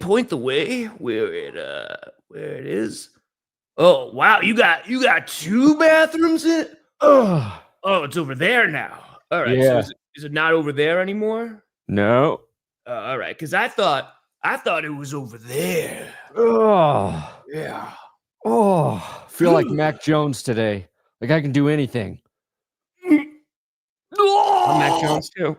point the way where it is? Oh wow, you got 2 bathrooms in? Oh, it's over there now. All right, Yeah. so is it not over there anymore? No. All right, because I thought it was over there. Oh, Yeah. feel like Mac Jones today. Like I can do anything. I'm Mac Jones too.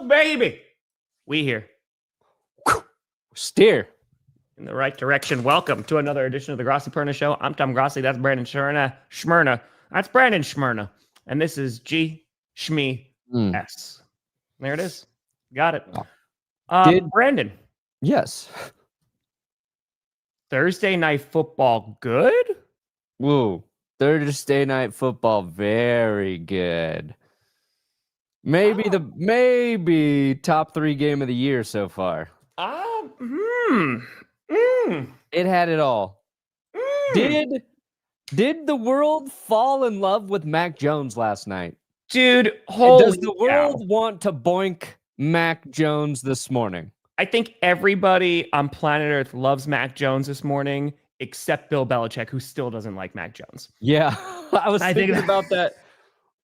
Baby, we here. Steer in the right direction. Welcome to another edition of the Grossi Perna Show. I'm Tom Grossi. That's Brandon Schmerna. That's Brandon Schmerna. And this is G Shmee S. There it is. Got it. Brandon. Yes. Thursday night football good? Woo. Thursday night football very good. Maybe top 3 game of the year so far. It had it all. Did the world fall in love with Mac Jones last night? Dude, does the world want to boink Mac Jones this morning? I think everybody on planet Earth loves Mac Jones this morning, except Bill Belichick, who still doesn't like Mac Jones. Yeah, I was thinking about that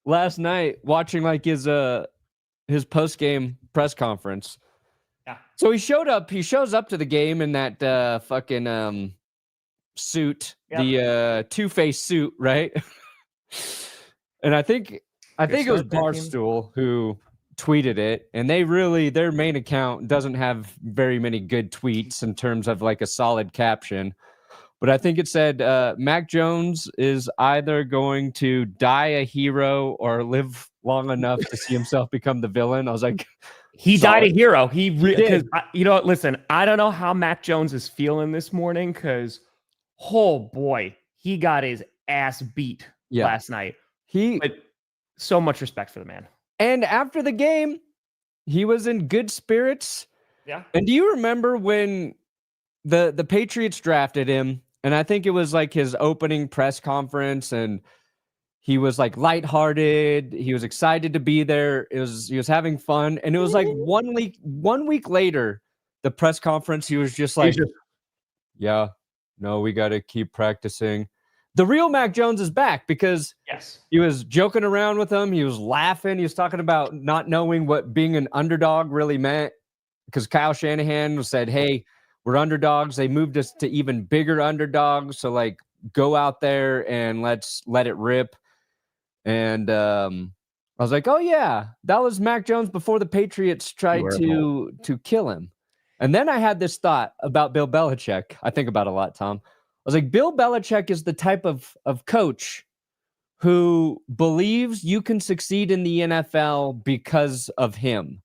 last night, watching like his post-game press conference. Yeah. So he shows up to the game in that fucking suit, the two-face suit, right? And I think it was Barstool who tweeted it, and their main account doesn't have very many good tweets in terms of like a solid caption. But I think it said Mac Jones is either going to die a hero or live long enough to see himself become the villain. I was like, he died a hero. Because you know what? Listen, I don't know how Mac Jones is feeling this morning because, oh boy, he got his ass beat last night. But so much respect for the man. And after the game, he was in good spirits. Yeah. And do you remember when the Patriots drafted him? And I think it was like his opening press conference, and he was like lighthearted. He was excited to be there. He was having fun. And it was like 1 week later, the press conference, he was just like, yeah, no, we got to keep practicing. The real Mac Jones is back because he was joking around with him. He was laughing. He was talking about not knowing what being an underdog really meant because Kyle Shanahan said, hey, we're underdogs. They moved us to even bigger underdogs. So like go out there and let's let it rip. And I was like, oh yeah, that was Mac Jones before the Patriots tried to kill him. And then I had this thought about Bill Belichick. I think about it a lot, Tom. I was like, Bill Belichick is the type of coach who believes you can succeed in the NFL because of him.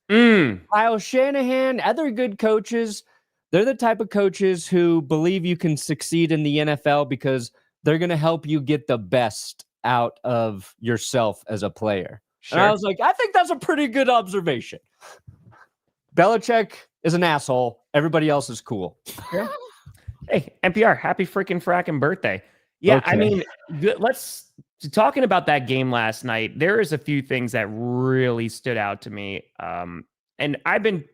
Kyle Shanahan, other good coaches, they're the type of coaches who believe you can succeed in the NFL because they're going to help you get the best out of yourself as a player. Sure. And I was like, I think that's a pretty good observation. Belichick is an asshole. Everybody else is cool. Yeah. Hey, NPR, happy freaking fracking birthday. Yeah, okay. I mean, talking about that game last night, there is a few things that really stood out to me. And I've been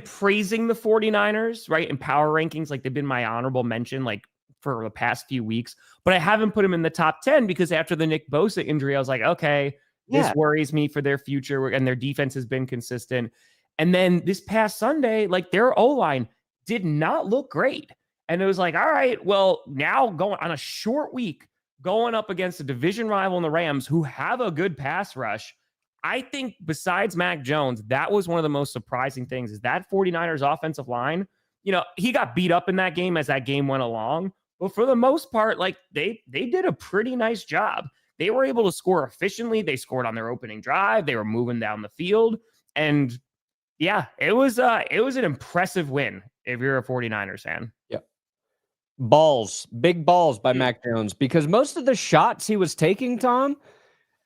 praising the 49ers, right, in power rankings. Like, they've been my honorable mention, like, for the past few weeks. But I haven't put them in the top 10 because after the Nick Bosa injury, I was like, okay, this worries me for their future. And their defense has been consistent. And then this past Sunday, like, their O-line did not look great. And it was like, all right, well, now going on a short week, going up against a division rival in the Rams who have a good pass rush. I think besides Mac Jones, that was one of the most surprising things is that 49ers offensive line, you know, he got beat up in that game as that game went along. But for the most part, like they did a pretty nice job. They were able to score efficiently. They scored on their opening drive. They were moving down the field. And Yeah, it was an impressive win if you're a 49ers fan. Yep. Big balls by Mac Jones, because most of the shots he was taking, Tom,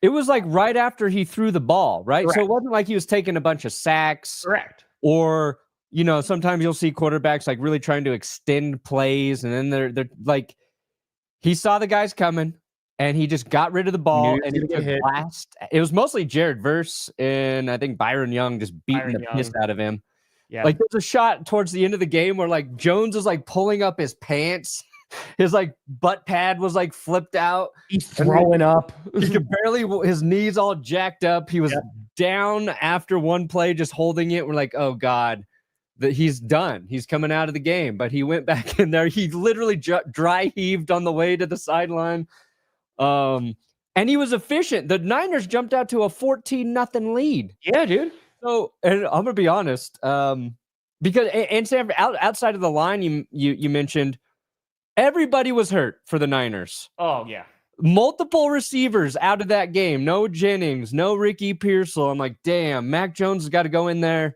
it was like right after he threw the ball, right? Correct. So it wasn't like he was taking a bunch of sacks. Correct. Or, sometimes you'll see quarterbacks like really trying to extend plays, and then they're like, he saw the guys coming and he just got rid of the ball and he took blast. It was mostly Jared Verse and I think Byron Young just beating the piss out of him. Yeah. Like there's a shot towards the end of the game where like Jones is like pulling up his pants. His like butt pad was like flipped out. He's throwing up. He could barely, his knees all jacked up. He was down after one play, just holding it. We're like, oh God, that he's done. He's coming out of the game. But he went back in there. He literally dry heaved on the way to the sideline. And he was efficient. The Niners jumped out to a 14-0 lead. Yeah, dude. So, and I'm gonna be honest, because and Sanford, outside of the line, you mentioned everybody was hurt for the Niners. Oh yeah, multiple receivers out of that game. No Jennings, no Ricky Pearsall. I'm like, damn, Mac Jones has got to go in there,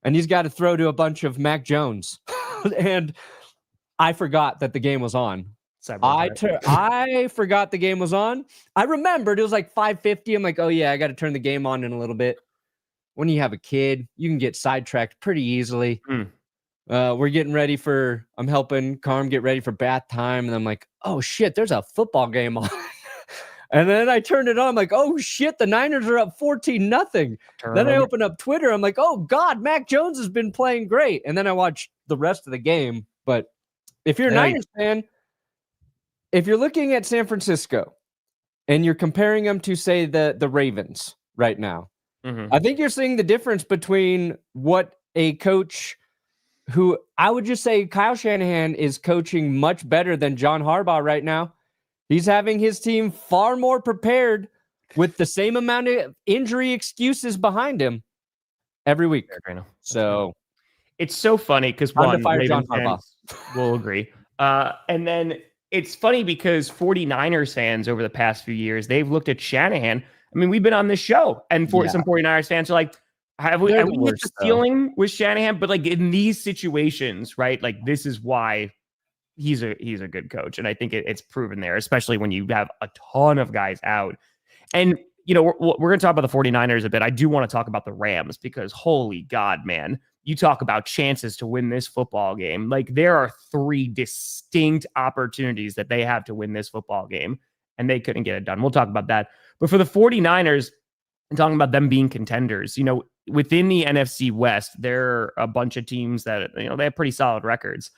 and he's got to throw to a bunch of Mac Jones. And I forgot that the game was on. I forgot the game was on. I remembered it was like 5:50. I'm like, oh yeah, I got to turn the game on in a little bit. When you have a kid, you can get sidetracked pretty easily. We're getting ready I'm helping Carm get ready for bath time. And I'm like, oh shit, there's a football game on. And then I turned it on. I'm like, oh shit, the Niners are up 14-0. Then I open up Twitter. I'm like, oh God, Mac Jones has been playing great. And then I watched the rest of the game. But if you're a Niners fan, if you're looking at San Francisco and you're comparing them to, say, the Ravens right now, I think you're seeing the difference between what a coach who I would just say Kyle Shanahan is coaching much better than John Harbaugh right now. He's having his team far more prepared with the same amount of injury excuses behind him every week. So it's so funny because one, Ravens fans will agree. And then it's funny because 49ers fans over the past few years, they've looked at Shanahan. I mean, we've been on this show, and some 49ers fans are like, have we hit the ceiling with Shanahan? But like in these situations, right? Like this is why he's a good coach. And I think it's proven there, especially when you have a ton of guys out. And, we're going to talk about the 49ers a bit. I do want to talk about the Rams because holy God, man, you talk about chances to win this football game. Like there are 3 distinct opportunities that they have to win this football game, and they couldn't get it done. We'll talk about that. But for the 49ers, I'm talking about them being contenders, within the NFC West, there are a bunch of teams that, they have pretty solid records.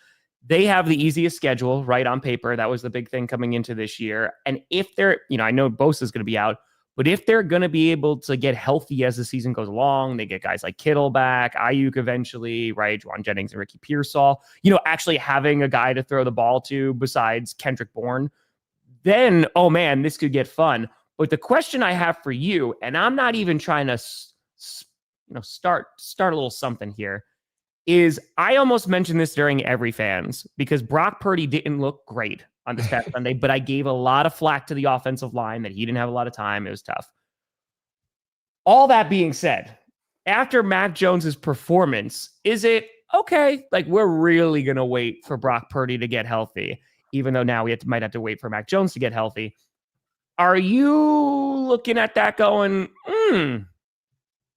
They have the easiest schedule, right, on paper. That was the big thing coming into this year. And if they're, I know Bosa's going to be out, but if they're going to be able to get healthy as the season goes along, they get guys like Kittle back, Ayuk eventually, right, Juwan Jennings and Ricky Pearsall, actually having a guy to throw the ball to besides Kendrick Bourne, then, oh man, this could get fun. But the question I have for you, and I'm not even trying to start a little something here, is I almost mentioned this during every fans because Brock Purdy didn't look great on this past Sunday, but I gave a lot of flack to the offensive line that he didn't have a lot of time. It was tough. All that being said, after Mac Jones's performance, is it okay? Like we're really going to wait for Brock Purdy to get healthy, even though now we might have to wait for Mac Jones to get healthy. Are you looking at that going,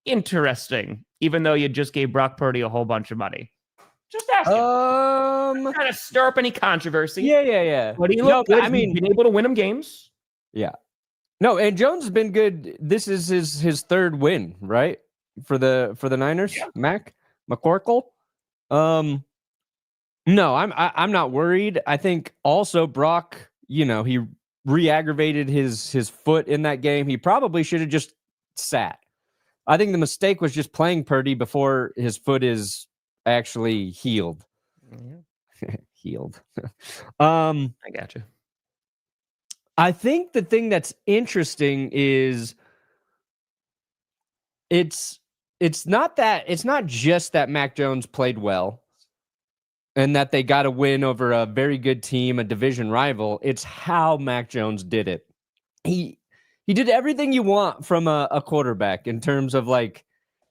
interesting, even though you just gave Brock Purdy a whole bunch of money? Just asking. Trying to stir up any controversy. Yeah. But he looked good. He's been able to win them games. Yeah. No, and Jones has been good. This is his 3rd win, right? For the Niners. Yeah. Mac McCorkle. No, I'm not worried. I think also Brock, he re-aggravated his foot in that game. He probably should have just sat. I think the mistake was just playing Purdy before his foot is actually healed. Yeah. Healed. I got you. I think the thing that's interesting is it's not just that Mac Jones played well and that they got a win over a very good team, a division rival. It's how Mac Jones did it. He did everything you want from a quarterback in terms of like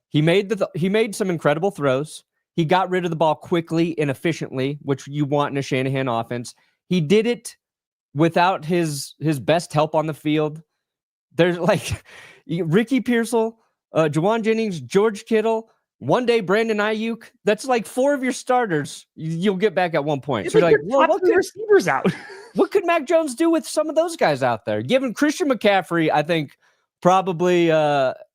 He made some incredible throws. He got rid of the ball quickly and efficiently, which you want in a Shanahan offense. He did it without his best help on the field. There's like Ricky Pearsall, Juwan Jennings, George Kittle, one day Brandon Ayuk. That's like 4 of your starters. You'll get back at one point. So you're like, well, what could receivers out? What could Mac Jones do with some of those guys out there? Given Christian McCaffrey, I think probably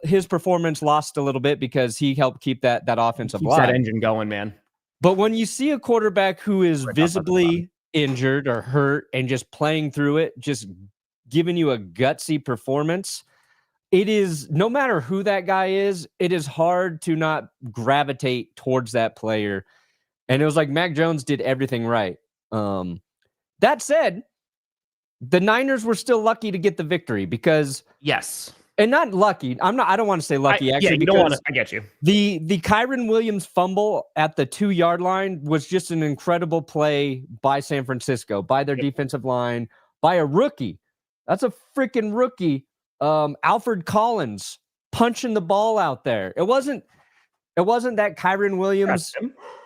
his performance lost a little bit because he helped keep that offensive line. Keeps that engine going, man. But when you see a quarterback who is visibly injured or hurt and just playing through it, just giving you a gutsy performance, it is, no matter who that guy is, it is hard to not gravitate towards that player. And it was like Mac Jones did everything right. That said, the Niners were still lucky to get the victory because and not lucky. I don't want to say lucky. Actually, you don't want to. I get you. The Kyren Williams fumble at the 2-yard line was just an incredible play by San Francisco, by their defensive line, by a rookie. That's a freaking rookie. Alfred Collins punching the ball out there. It wasn't that Kyren Williams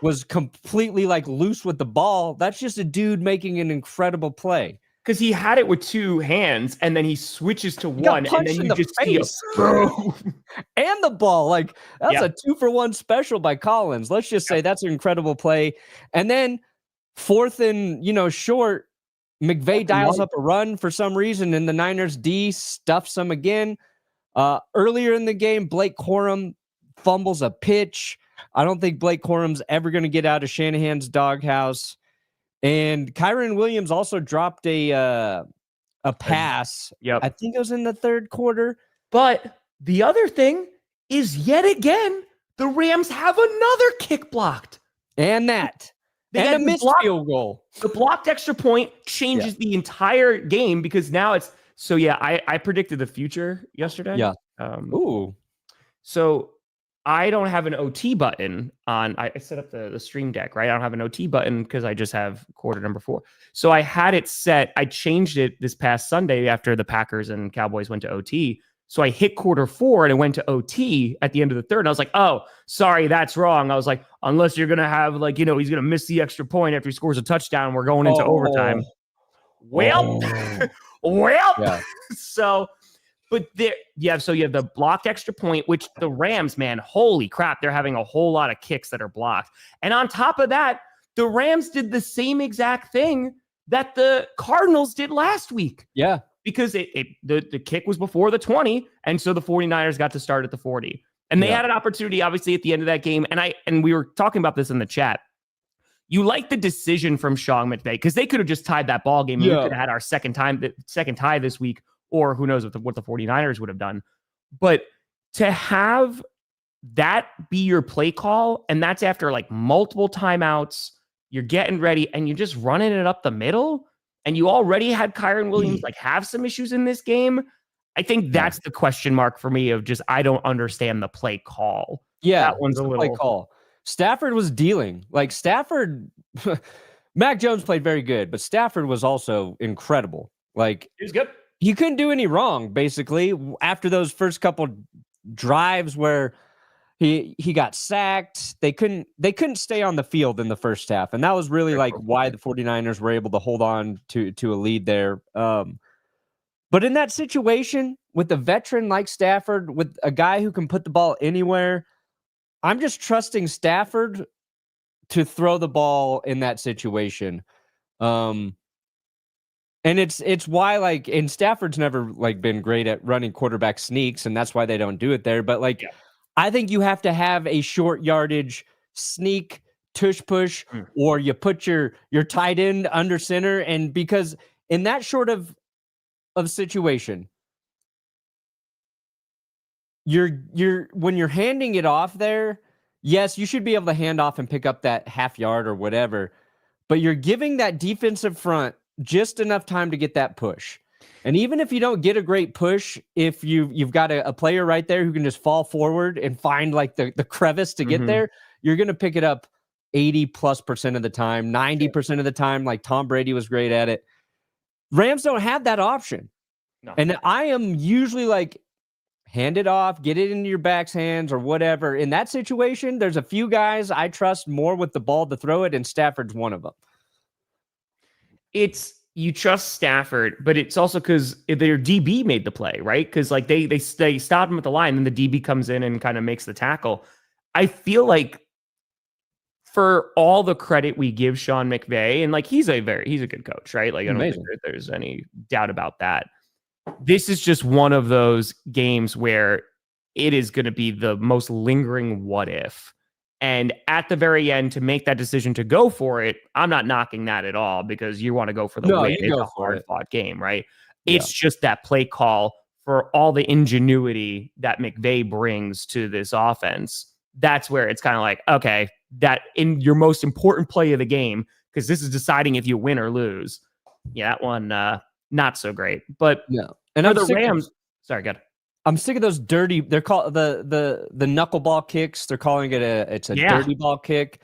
was completely like loose with the ball. That's just a dude making an incredible play. Because he had it with 2 hands, and then he switches to one, and then you just see and the ball. Like, that's a 2-for-1 special by Collins. Let's just say that's an incredible play. And then 4th and short, McVay dials up a run for some reason, and the Niners D stuffs him again. Earlier in the game, Blake Corum fumbles a pitch. I don't think Blake Corum's ever going to get out of Shanahan's doghouse. And Kyren Williams also dropped a pass. I think it was in the 3rd quarter. But the other thing is, yet again, the Rams have another kick blocked. And that. And a missed field goal. The blocked extra point changes the entire game because now it's so. Yeah, I predicted the future yesterday. Yeah. So I don't have an OT button on. I set up the stream deck, right? I don't have an OT button because I just have quarter number 4. So I had it set. I changed it this past Sunday after the Packers and Cowboys went to OT. So I hit quarter 4 and it went to OT at the end of the 3rd. And I was like, oh, sorry, that's wrong. I was like, unless you're going to have he's going to miss the extra point after he scores a touchdown. We're going into overtime. Well, so, but there, so you have the blocked extra point, which the Rams, man, holy crap, they're having a whole lot of kicks that are blocked. And on top of that, the Rams did the same exact thing that the Cardinals did last week. Yeah. Because the kick was before the 20, and so the 49ers got to start at the 40. And they had an opportunity, obviously, at the end of that game. And we were talking about this in the chat. You like the decision from Sean McVay, because they could have just tied that ball game. And we could have had our second tie this week, or who knows what the 49ers would have done. But to have that be your play call, and that's after like multiple timeouts, you're getting ready, and you're just running it up the middle, and you already had Kyren Williams have some issues in this game. I think that's the question mark for me of just, I don't understand the play call. Yeah, that one's a little play call. Stafford was dealing. Like Stafford, Mac Jones played very good, but Stafford was also incredible. Like, he was good. He couldn't do any wrong, basically, after those first couple drives where he got sacked. They couldn't stay on the field in the first half. And that was really why the 49ers were able to hold on to a lead there. But in that situation, with a veteran like Stafford, with a guy who can put the ball anywhere, I'm just trusting Stafford to throw the ball in that situation. And it's why, and Stafford's never been great at running quarterback sneaks, and that's why they don't do it there. But I think you have to have a short yardage sneak tush push, or you put your tight end under center. And because in that short of situation, when you're handing it off there, yes, you should be able to hand off and pick up that half yard or whatever, but you're giving that defensive front just enough time to get that push. And even if you don't get a great push, if you've got a player right there who can just fall forward and find the crevice to get there, you're going to pick it up 80+% of the time, 90% of the time. Like Tom Brady was great at it. Rams don't have that option. No. And I am usually hand it off, get it into your back's hands or whatever. In that situation, there's a few guys I trust more with the ball to throw it, and Stafford's one of them. You trust Stafford, but it's also because their DB made the play, right? Because like they stopped him at the line, and the DB comes in and kind of makes the tackle. I feel like for all the credit we give Sean McVay, and like he's a good coach, right? Like I don't think there's any doubt about that. This is just one of those games where it is going to be the most lingering what if. And at the very end, to make that decision to go for it, I'm not knocking that at all because you want to go for the win. It's a hard-fought game, right? Yeah. It's just that play call for all the ingenuity that McVay brings to this offense. That's where it's kind of like, okay, that in your most important play of the game, because this is deciding if you win or lose. Yeah, that one, not so great. But and for the Rams, sorry, good. I'm sick of those dirty. They're called the knuckleball kicks. They're calling it a dirty ball kick.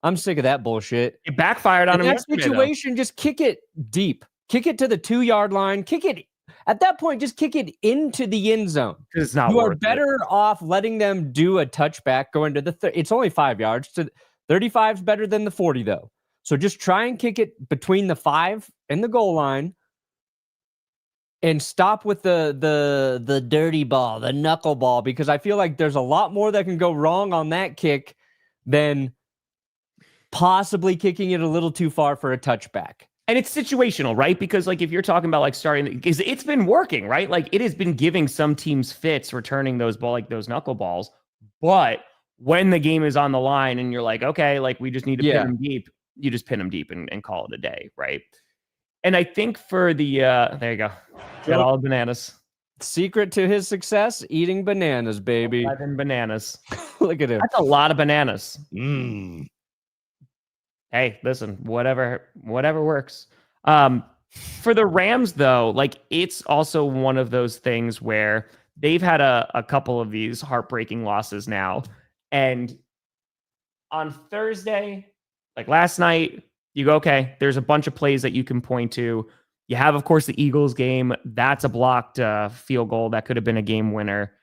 I'm sick of that bullshit. It backfired on him. In that situation, just kick it deep. Kick it to the 2-yard line. Kick it at that point. Just kick it into the end zone. It's not. You are better off letting them do a touchback, go into the. It's only 5 yards. To 35 is better than the 40 though. So just try and kick it between the 5 and the goal line. And stop with the dirty ball, the knuckleball, because I feel like there's a lot more that can go wrong on that kick than possibly kicking it a little too far for a touchback. And it's situational, right? Because like if you're talking about like starting, because it's been working, right? Like it has been giving some teams fits returning those knuckleballs. But when the game is on the line and you're like, okay, like we just need to pin them deep, you just pin them deep and call it a day, right? And I think for the there you go. Got all the bananas. Secret to his success, eating bananas, baby. 11 bananas. Look at him. That's a lot of bananas. Hey, listen, whatever works. For the Rams, though, like it's also one of those things where they've had a couple of these heartbreaking losses now. And on Thursday, like last night, you go, okay, there's a bunch of plays that you can point to. You have, of course, the Eagles game. That's a blocked field goal. That could have been a game winner.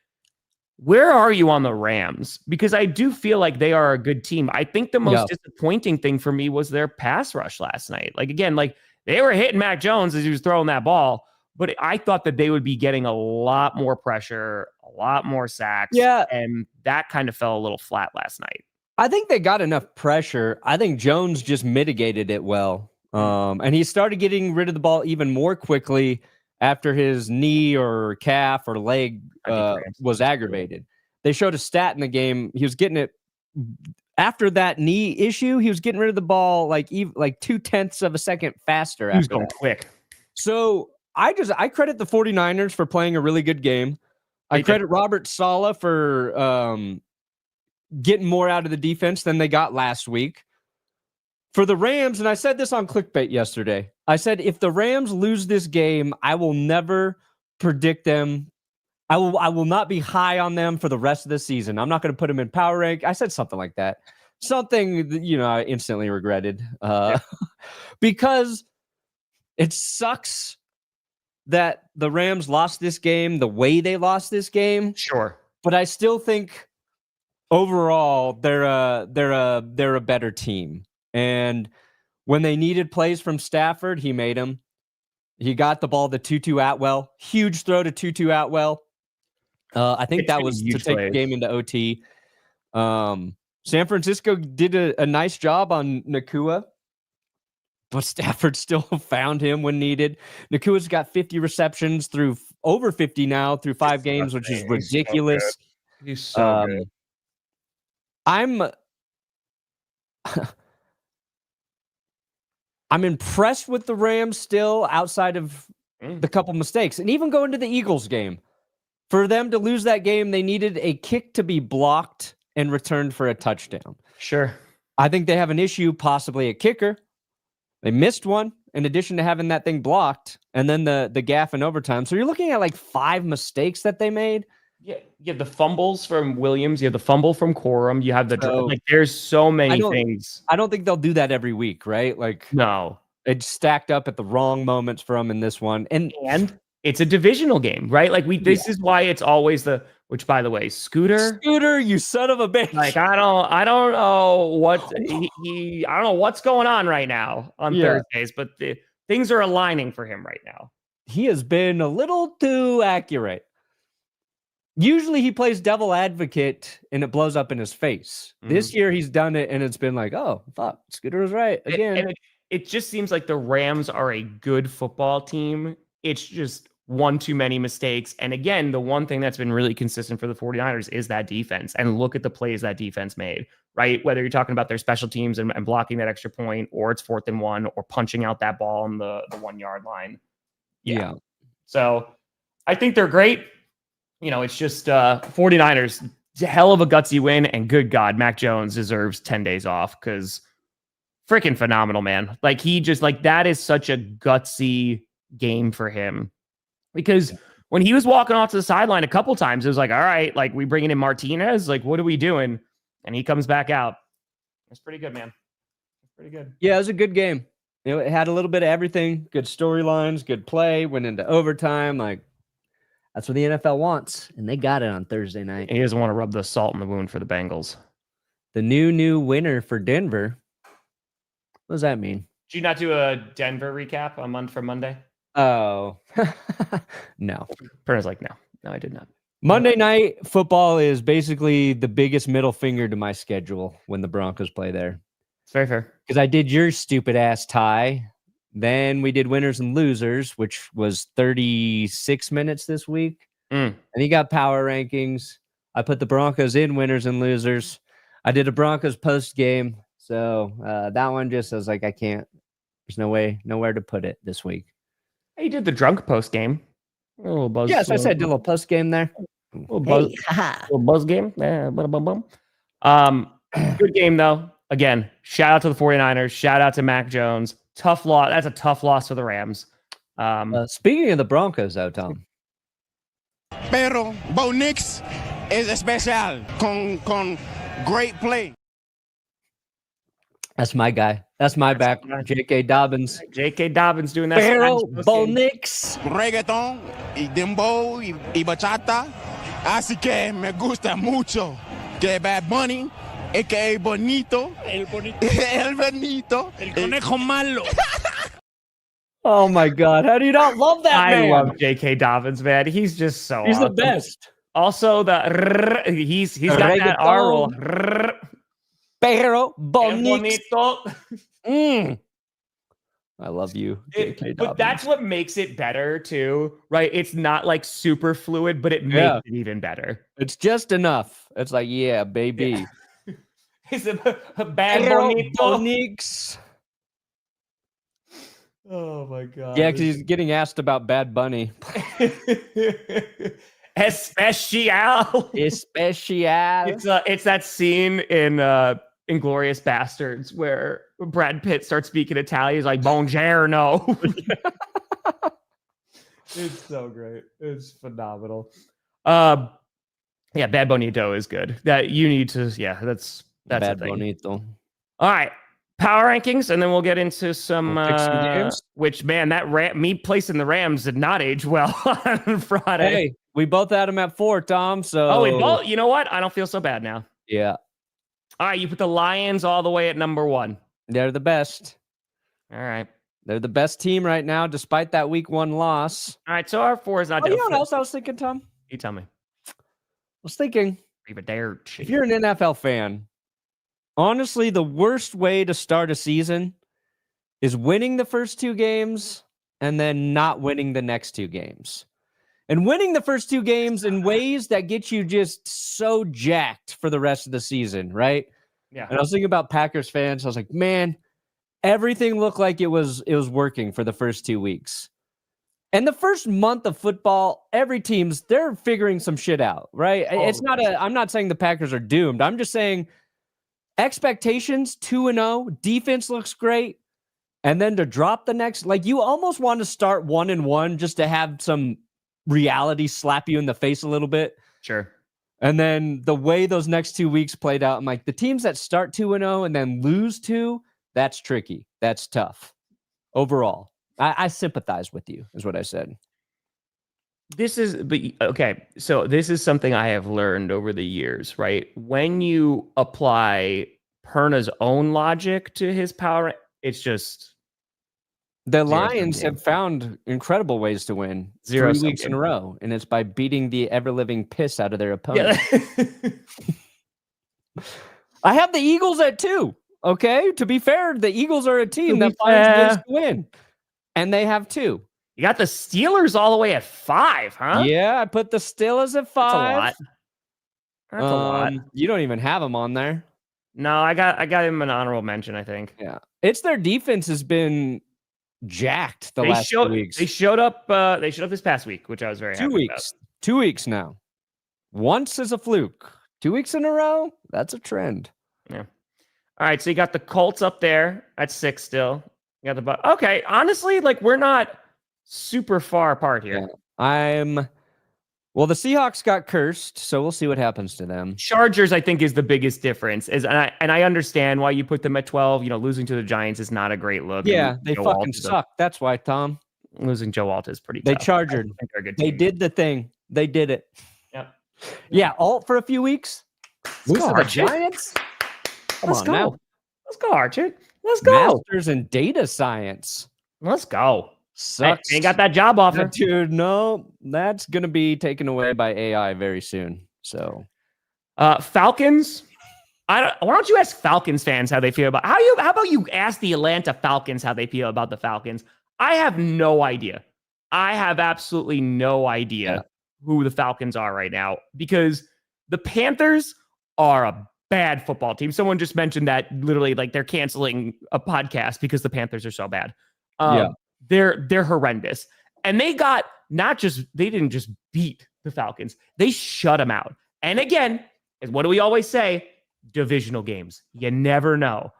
Where are you on the Rams? Because I do feel like they are a good team. I think the most disappointing thing for me was their pass rush last night. Like, again, like they were hitting Mac Jones as he was throwing that ball, but I thought that they would be getting a lot more pressure, a lot more sacks. Yeah. And that kind of fell a little flat last night. I think they got enough pressure. I think Jones just mitigated it well. And he started getting rid of the ball even more quickly after his knee or calf or leg was aggravated. They showed a stat in the game. He was getting it after that knee issue. He was getting rid of the ball like 0.2 of a second faster. He was going quick. So I credit the 49ers for playing a really good game. I credit Robert Saleh for getting more out of the defense than they got last week. For the Rams, and I said this on Clickbait yesterday, I said if the Rams lose this game, I will never predict them. I will not be high on them for the rest of the season. I'm not going to put them in power rank. I said something like that. Something that, I instantly regretted because it sucks that the Rams lost this game the way they lost this game. Sure. But I still think overall they're a better team. And when they needed plays from Stafford, he made them. He got the ball to Tutu Atwell. Huge throw to Tutu Atwell. I think that was to take the game into OT. San Francisco did a nice job on Nakua, but Stafford still found him when needed. Nakua's got 50 receptions through over 50 now through 5 games, which is ridiculous. He's so good. I'm impressed with the Rams still outside of the couple mistakes. And even going to the Eagles game, for them to lose that game, they needed a kick to be blocked and returned for a touchdown. Sure. I think they have an issue, possibly a kicker. They missed one in addition to having that thing blocked, and then the gaff in overtime. So you're looking at like 5 mistakes that they made. Yeah, you have the fumbles from Williams. You have the fumble from Corum. You have there's so many things. I don't think they'll do that every week, right? Like, no, it stacked up at the wrong moments for them in this one. And it's a divisional game, right? Like this is why it's always which by the way, Scooter, you son of a bitch. Like I don't know what I don't know what's going on right now on Thursdays, but things are aligning for him right now. He has been a little too accurate. Usually he plays devil advocate and it blows up in his face. This year he's done it and it's been like, oh, fuck, Scooter was right again. And it just seems like the Rams are a good football team. It's just one too many mistakes. And again, the one thing that's been really consistent for the 49ers is that defense. And look at the plays that defense made, right? Whether you're talking about their special teams and blocking that extra point, or it's 4th and 1, or punching out that ball on the 1 yard line. Yeah. So I think they're great. It's just 49ers, it's a hell of a gutsy win. And good God, Mac Jones deserves 10 days off because freaking phenomenal, man. Like that is such a gutsy game for him. Because when he was walking off to the sideline a couple times, it was like, all right, like we bringing in Martinez, like what are we doing? And he comes back out. It's pretty good, man. It's pretty good. Yeah, it was a good game. It had a little bit of everything. Good storylines, good play, went into overtime. Like that's what the NFL wants, and they got it on Thursday night. He doesn't want to rub the salt in the wound for the Bengals. The new winner for Denver. What does that mean? Did you not do a Denver recap for Monday? Oh, no. Perna's like, no, I did not. Monday night football is basically the biggest middle finger to my schedule when the Broncos play there. It's very fair. Because I did your stupid ass tie. Then we did winners and losers, which was 36 minutes this week. And you got power rankings. I put the Broncos in winners and losers. I did a Broncos post game. So that one I was like, I can't. There's nowhere to put it this week. Hey, you did the drunk post game. A little buzz. Yes, I said a little post game there. A little buzz, little buzz game. Good game, though. Again, shout out to the 49ers. Shout out to Mac Jones. Tough loss. That's a tough loss for the Rams. Speaking of the Broncos, though, Tom. Pero Bo Nix is especial con great play. That's my guy. That's my back. J.K. Dobbins. J.K. Dobbins doing that. Pero Bo Nix. Reggaeton y dembow y bachata. Así que me gusta mucho que Bad Bunny, a.k.a. Bonito. El Bonito. El conejo malo. Oh my God! How do you not love that man? I love J.K. Dobbins, man. He's just so. He's awesome. the best. Also, he's got that R roll. Pero bonito. I love you, J.K. Dobbins. But that's what makes it better too, right? It's not like super fluid, but it makes it even better. It's just enough. It's like, yeah, baby. Yeah. It's a bad bonito. Bonix. Oh my God. Yeah, because he's getting asked about Bad Bunny. Especial. It's that scene in Inglourious Bastards where Brad Pitt starts speaking Italian. He's like, Buongiorno. It's so great. It's phenomenal. Yeah, Bad Bonito is good. That you need to, that's Bad Bonito. All right. Power rankings, and then we'll get into some games. Which, man, me placing the Rams did not age well on Friday. Hey, we both had them at 4, Tom. So you know what? I don't feel so bad now. Yeah. All right, you put the Lions all the way at number 1. They're the best. All right. They're the best team right now, despite that week 1 loss. All right, so our 4 is not. You know what else I was thinking, Tom? You tell me. I was thinking, if you're an NFL fan, honestly, the worst way to start a season is winning the first 2 games and then not winning the next 2 games. And winning the first 2 games in ways that get you just so jacked for the rest of the season, right? Yeah. And I was thinking about Packers fans. I was like, man, everything looked like it was working for the first 2 weeks. And the first month of football, every team's, they're figuring some shit out, right? I'm not saying the Packers are doomed. I'm just saying expectations 2-0, defense looks great. And then to drop the next, like you almost want to start 1-1 just to have some reality slap you in the face a little bit. Sure. And then the way those next 2 weeks played out, I'm like, the teams that start 2-0 and then lose 2, that's tricky. That's tough. Overall, I sympathize with you, is what I said. Okay. So this is something I have learned over the years, right? When you apply Perna's own logic to his power, it's just The Lions have found incredible ways to win 3 weeks in a row, and it's by beating the ever-living piss out of their opponent. Yeah. I have the Eagles at 2. Okay, to be fair, the Eagles are a team that finds ways to win, and they have 2. You got the Steelers all the way at 5, huh? Yeah, I put the Steelers at 5. That's a lot. That's a lot. You don't even have them on there. No, I got him an honorable mention, I think. Yeah, it's their defense has been jacked the last 2 weeks. They showed up this past week, which I was very happy about. 2 weeks now. Once is a fluke. 2 weeks in a row, that's a trend. Yeah. All right, so you got the Colts up there at 6 still. You got the okay. Honestly, like we're not super far apart here. Yeah. Well, the Seahawks got cursed, so we'll see what happens to them. Chargers, I think, is the biggest difference. And I understand why you put them at 12. You know, losing to the Giants is not a great look. Yeah, they fucking suck. That's why, Tom. Losing Joe Alt is pretty tough. They chargered. They did the thing. They did it. Yep. Yeah, Alt for a few weeks. Lose to the Giants? Let's go. Now. Let's go, Archie. Let's go. Masters in data science. Let's go. Sucks. Ain't got that job offer. Dude, no, that's going to be taken away by AI very soon. So, Falcons. Why don't you ask Falcons fans how they feel about how about you ask the Atlanta Falcons how they feel about the Falcons? I have no idea. I have absolutely no idea who the Falcons are right now because the Panthers are a bad football team. Someone just mentioned that literally like they're canceling a podcast because the Panthers are so bad. They're horrendous. And they didn't just beat the Falcons. They shut them out. And again, what do we always say? Divisional games. You never know.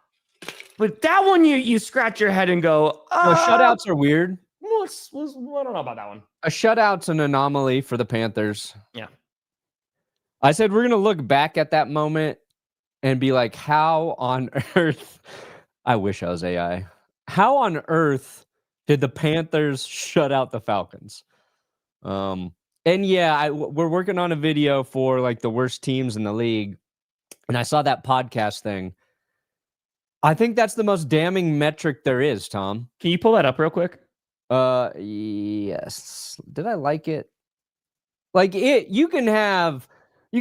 But that one, you scratch your head and go, shutouts are weird. I don't know about that one. A shutout's an anomaly for the Panthers. Yeah. I said we're going to look back at that moment and be like, how on earth? I wish I was AI. How on earth did the Panthers shut out the Falcons? And yeah, we're working on a video for like the worst teams in the league. And I saw that podcast thing. I think that's the most damning metric there is, Tom. Can you pull that up real quick? Yes. Did I like it? Like you can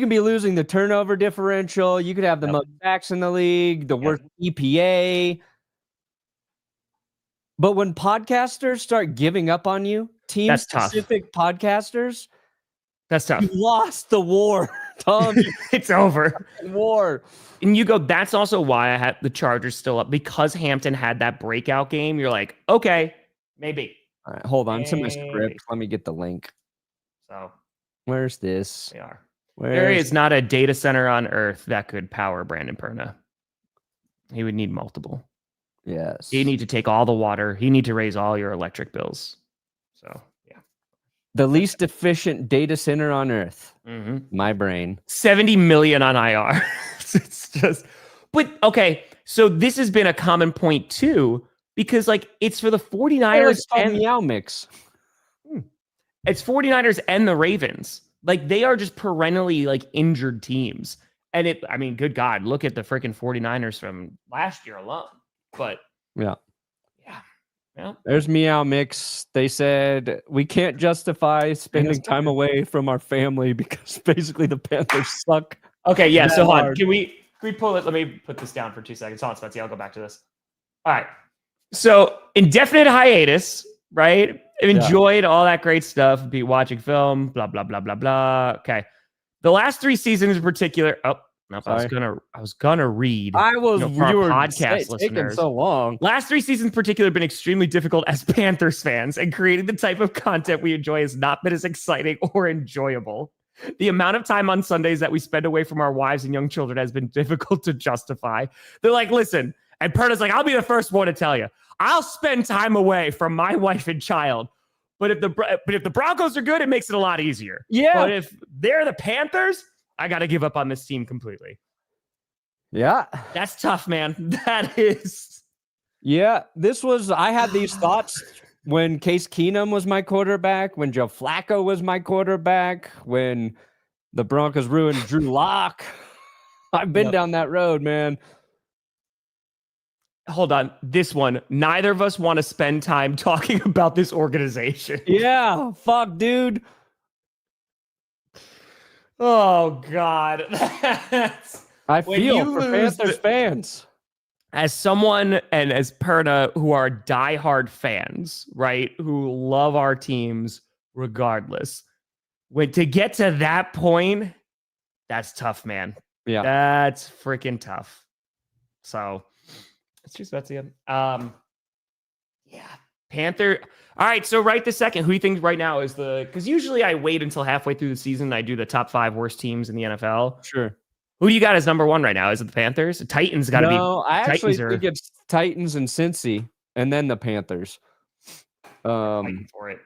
be losing the turnover differential. You could have the most sacks in the league, the worst EPA. But when podcasters start giving up on you, team-specific podcasters, that's tough. You lost the war, Tom. It's over. War. And you go, that's also why I had the Chargers still up. Because Hampton had that breakout game, you're like, okay, maybe. All right, hold on. It's in my script. Let me get the link. So, where's this? They are. There is not a data center on Earth that could power Brandon Perna. He would need multiple. Yes. You need to take all the water. You need to raise all your electric bills. So, yeah. The least efficient data center on Earth. Mm-hmm. My brain. 70 million on IR. It's just, but okay. So this has been a common point too, because like it's for the 49ers and Meow Mix. It's 49ers and the Ravens. Like they are just perennially like injured teams. And good God, look at the freaking 49ers from last year alone. But yeah. Well, there's Meow Mix. They said we can't justify spending time away from our family because basically the Panthers suck. Okay, yeah. So hold on. Can we pull it? Let me put this down for 2 seconds. Hold on, Spencer. I'll go back to this. All right. So indefinite hiatus, right? I've enjoyed all that great stuff. Be watching film, blah, blah, blah, blah, blah. Okay. The last 3 seasons in particular. Oh, no, I was gonna read. You were podcast listeners. Taking so long. Last 3 seasons in particular have been extremely difficult as Panthers fans, and creating the type of content we enjoy has not been as exciting or enjoyable. The amount of time on Sundays that we spend away from our wives and young children has been difficult to justify. They're like, listen, and Perna's like, I'll be the first one to tell you, I'll spend time away from my wife and child. But if the Broncos are good, it makes it a lot easier. Yeah. But if they're the Panthers, I got to give up on this team completely. Yeah. That's tough, man. That is. Yeah. I had these thoughts when Case Keenum was my quarterback, when Joe Flacco was my quarterback, when the Broncos ruined Drew Lock. I've been down that road, man. Hold on. This one, neither of us want to spend time talking about this organization. Yeah, fuck, dude. Oh, God. I feel for Panthers fans. As someone and as Perna, who are diehard fans, right, who love our teams regardless, when to get to that point, that's tough, man. Yeah, that's freaking tough. So it's just about to end. Yeah, Panther. All right, so right this second, who do you think right now is because usually I wait until halfway through the season and I do the top 5 worst teams in the NFL. Sure. Who do you got as number 1 right now? Is it the Panthers? The Titans got to be. No, I actually think it's Titans and Cincy, and then the Panthers. Fighting for it.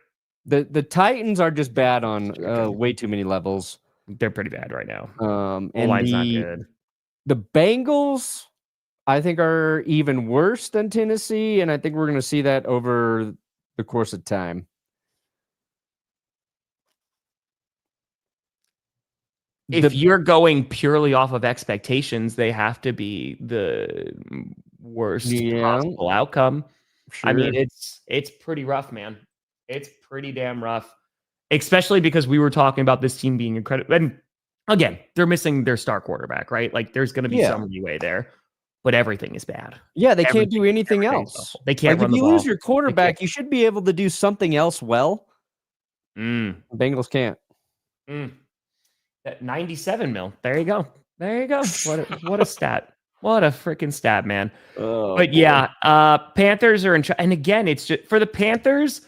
The Titans are just bad on way too many levels. They're pretty bad right now. And line's not good. The Bengals, I think, are even worse than Tennessee, and I think we're going to see that over the course of time. If you're going purely off of expectations, they have to be the worst possible outcome. Sure. I mean, it's pretty rough, man. It's pretty damn rough, especially because we were talking about this team being incredible. And again, they're missing their star quarterback, right? Like there's going to be some leeway there, but everything is bad. Yeah, they can't do anything else. They can't run the ball. If you lose your quarterback, you should be able to do something else well. Bengals can't. That 97 mil. There you go. There you go. What a stat. What a freaking stat, man. But yeah, Panthers are in and again, it's just for the Panthers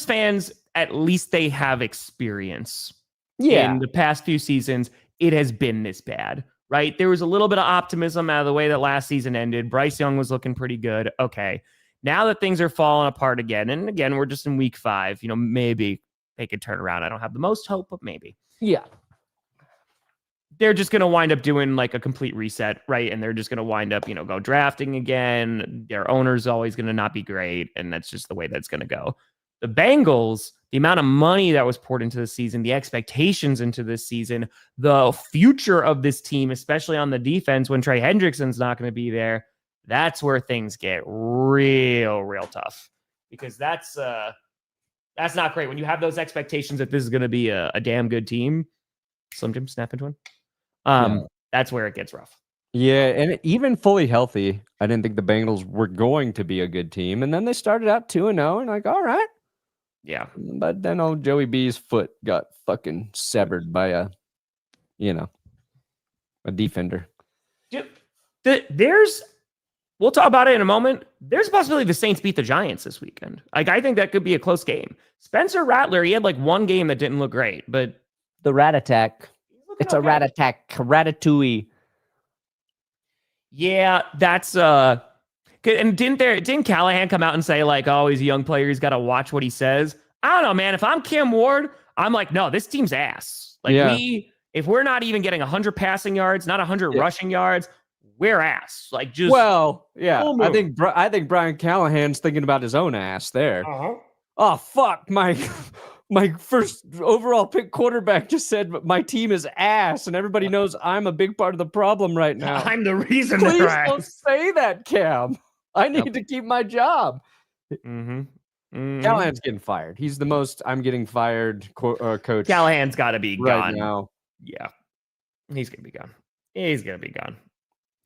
fans, at least they have experience. Yeah. In the past few seasons, it has been this bad, right? There was a little bit of optimism out of the way that last season ended. Bryce Young was looking pretty good. Okay. Now that things are falling apart again, and again, we're just in week 5, maybe they could turn around. I don't have the most hope, but maybe. Yeah. They're just going to wind up doing like a complete reset, right? And they're just going to wind up, go drafting again. Their owner's always going to not be great. And that's just the way that's going to go. The Bengals, the amount of money that was poured into the season, the expectations into this season, the future of this team, especially on the defense when Trey Hendrickson's not going to be there, that's where things get real tough. Because that's not great. When you have those expectations that this is going to be a damn good team, Slim Jim, snap into one. That's where it gets rough. Yeah, and even fully healthy, I didn't think the Bengals were going to be a good team. And then they started out 2-0, and like, all right. Yeah. But then old Joey B's foot got fucking severed by a defender. We'll talk about it in a moment. There's a possibility the Saints beat the Giants this weekend. Like, I think that could be a close game. Spencer Rattler, he had like one game that didn't look great, but the rat attack. It's a rat attack. Ratatouille. Yeah, that's and didn't Callahan come out and say like, oh, he's a young player, he's got to watch what he says? I don't know, man. If I'm Cam Ward, I'm like, no, this team's ass. Like if we're not even getting 100 passing yards, not 100 rushing yards, we're ass. Like just I think Brian Callahan's thinking about his own ass there. Oh fuck, my first overall pick quarterback just said my team is ass, and everybody knows I'm a big part of the problem right now. I'm the reason. Please don't say that, Cam. I need to keep my job. Callahan's getting fired. He's the most I'm getting fired coach. Callahan's got to be right gone now. Yeah, he's gonna be gone. He's gonna be gone.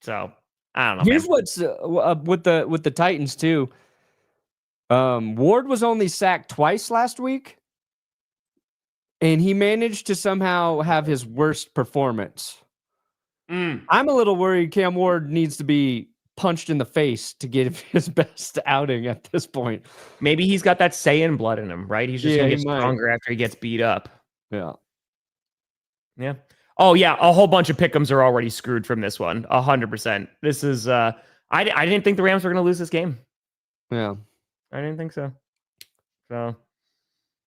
So I don't know. Here's what's with the Titans too. Ward was only sacked twice last week. And he managed to somehow have his worst performance. I'm a little worried Cam Ward needs to be punched in the face to get his best outing at this point. Maybe he's got that Saiyan blood in him, right? He's just going to get stronger after he gets beat up. Yeah. Yeah. Oh, yeah. A whole bunch of pick'ems are already screwed from this one. 100%. This is, I didn't think the Rams were going to lose this game. Yeah. I didn't think so. So...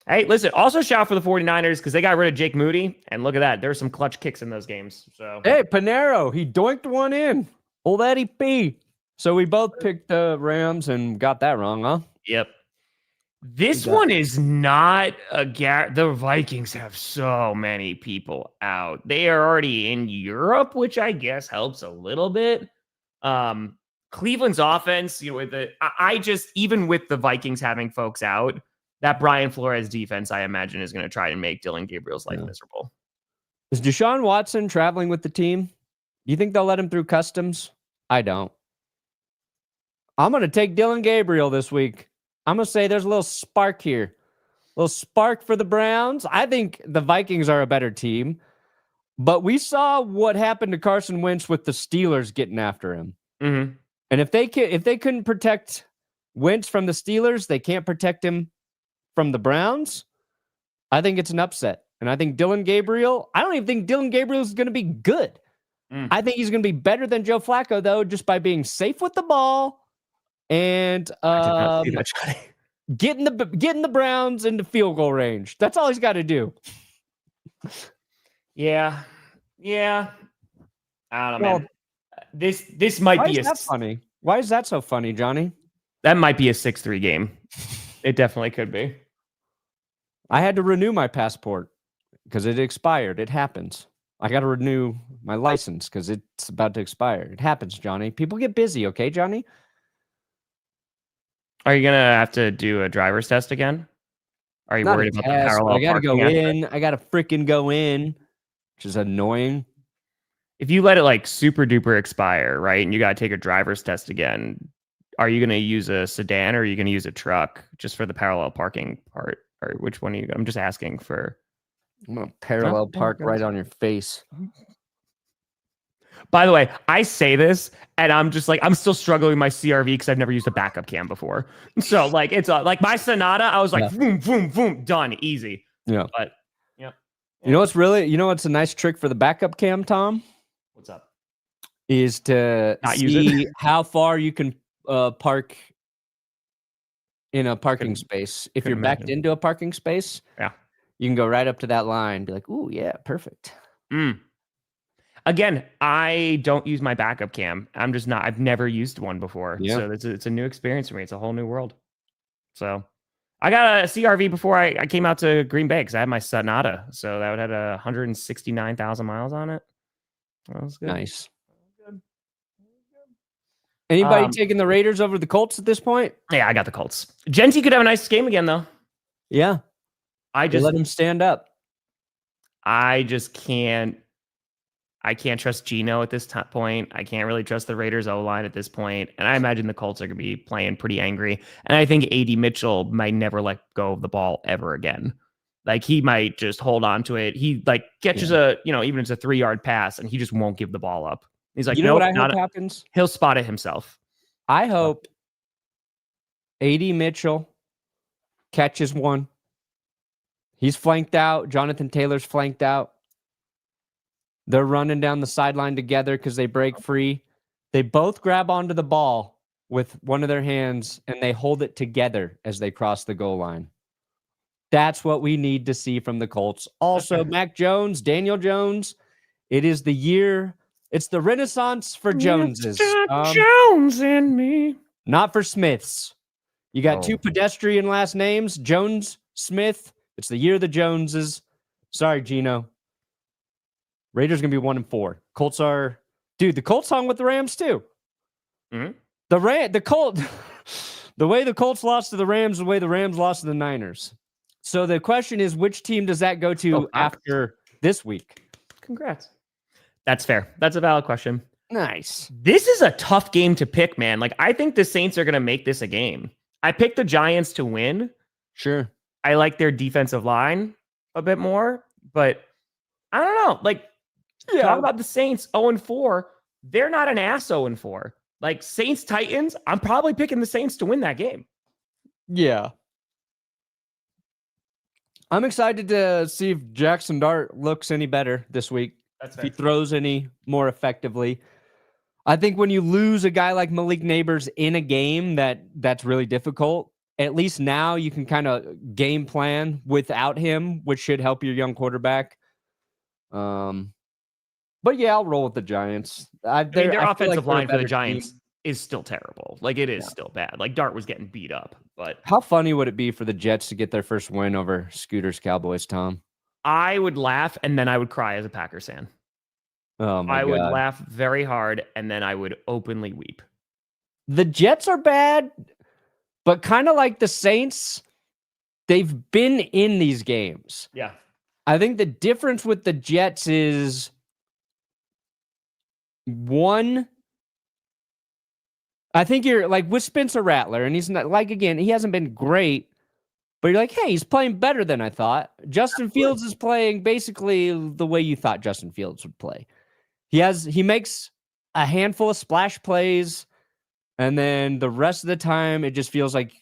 Hey, listen, also shout for the 49ers because they got rid of Jake Moody. And look at that. There's some clutch kicks in those games. So hey, Panero, he doinked one in. Old Eddie P. So we both picked the Rams and got that wrong, huh? Yep. This one is not the Vikings have so many people out. They are already in Europe, which I guess helps a little bit. Cleveland's offense, even with the Vikings having folks out, that Brian Flores defense, I imagine, is going to try and make Dylan Gabriel's life miserable. Is Deshaun Watson traveling with the team? Do you think they'll let him through customs? I don't. I'm going to take Dylan Gabriel this week. I'm going to say there's a little spark here. A little spark for the Browns. I think the Vikings are a better team, but we saw what happened to Carson Wentz with the Steelers getting after him. Mm-hmm. And if they couldn't protect Wentz from the Steelers, they can't protect him from the Browns. I think it's an upset. And I think Dylan Gabriel, I don't even think Dylan Gabriel is going to be good. I think he's going to be better than Joe Flacco, though, just by being safe with the ball and getting the Browns into field goal range. That's all he's got to do. Yeah. I don't know, man. This might be funny. Why is that so funny, Johnny? That might be a 6-3 game. It definitely could be. I had to renew my passport because it expired. It happens. I got to renew my license because it's about to expire. It happens, Johnny. People get busy, okay, Johnny? Are you going to have to do a driver's test again? Are you worried about the parallel parking? I got to go in. I got to freaking go in, which is annoying. If you let it like super duper expire, right, and you got to take a driver's test again, are you going to use a sedan or are you going to use a truck just for the parallel parking part? Or which one are you? I'm just asking for. I'm going to parallel park right on your face. By the way, I say this and I'm just like, I'm still struggling with my CRV because I've never used a backup cam before. So like, it's like my Sonata, I was like, boom, boom, boom, done, easy. Yeah. But yeah. You know what's a nice trick for the backup cam, Tom? What's up? Is to see how far you can park in a parking space. If you're backed into a parking space, you can go right up to that line. Be like, ooh, yeah, perfect. Again, I don't use my backup cam. I've never used one before. Yeah. So it's a new experience for me. It's a whole new world. So I got a CRV before I came out to Green Bay because I had my Sonata. So that would have 169,000 miles on it. That was good. Nice. Anybody taking the Raiders over the Colts at this point? Yeah, I got the Colts. Genty could have a nice game again, though. Yeah. I just let him stand up. I just can't. I can't trust Geno at this point. I can't really trust the Raiders O-line at this point. And I imagine the Colts are going to be playing pretty angry. And I think A.D. Mitchell might never let go of the ball ever again. Like he might just hold on to it. He like catches even if it's a 3-yard pass and he just won't give the ball up. He's like, what I hope happens? He'll spot it himself. I hope A.D. Mitchell catches one. He's flanked out. Jonathan Taylor's flanked out. They're running down the sideline together because they break free. They both grab onto the ball with one of their hands and they hold it together as they cross the goal line. That's what we need to see from the Colts. Also, Mac Jones, Daniel Jones. It is the year. It's the Renaissance for Joneses. Jones and me. Not for Smiths. You got two pedestrian last names, Jones, Smith. It's the year of the Joneses. Sorry, Geno. Raiders going to be 1-4. Colts are... Dude, the Colts hung with the Rams, too. Mm-hmm. The way the Colts lost to the Rams, the way the Rams lost to the Niners. So the question is, which team does that go to after this week? Congrats. That's fair. That's a valid question. Nice. This is a tough game to pick, man. Like, I think the Saints are going to make this a game. I picked the Giants to win. Sure. I like their defensive line a bit more, but I don't know. Like, talk about the Saints 0-4. They're not an ass 0-4. Like, Saints-Titans, I'm probably picking the Saints to win that game. Yeah. I'm excited to see if Jackson Dart looks any better this week. That's if he throws any more effectively. I think when you lose a guy like Malik Neighbors in a game that's really difficult, at least now you can kind of game plan without him, which should help your young quarterback. But yeah, I'll roll with the Giants. Their offensive line for the Giants is still terrible. Like, it is still bad. Like, Dart was getting beat up. But how funny would it be for the Jets to get their first win over Scooter's Cowboys, Tom? I would laugh, and then I would cry as a Packers fan. Oh my God. I would laugh very hard, and then I would openly weep. The Jets are bad, but kind of like the Saints, they've been in these games. Yeah. I think the difference with the Jets is, one, I think you're like with Spencer Rattler, and he's not, like, again, he hasn't been great, but you're like, hey, he's playing better than I thought. Justin Fields is playing basically the way you thought Justin Fields would play. He makes a handful of splash plays, and then the rest of the time, it just feels like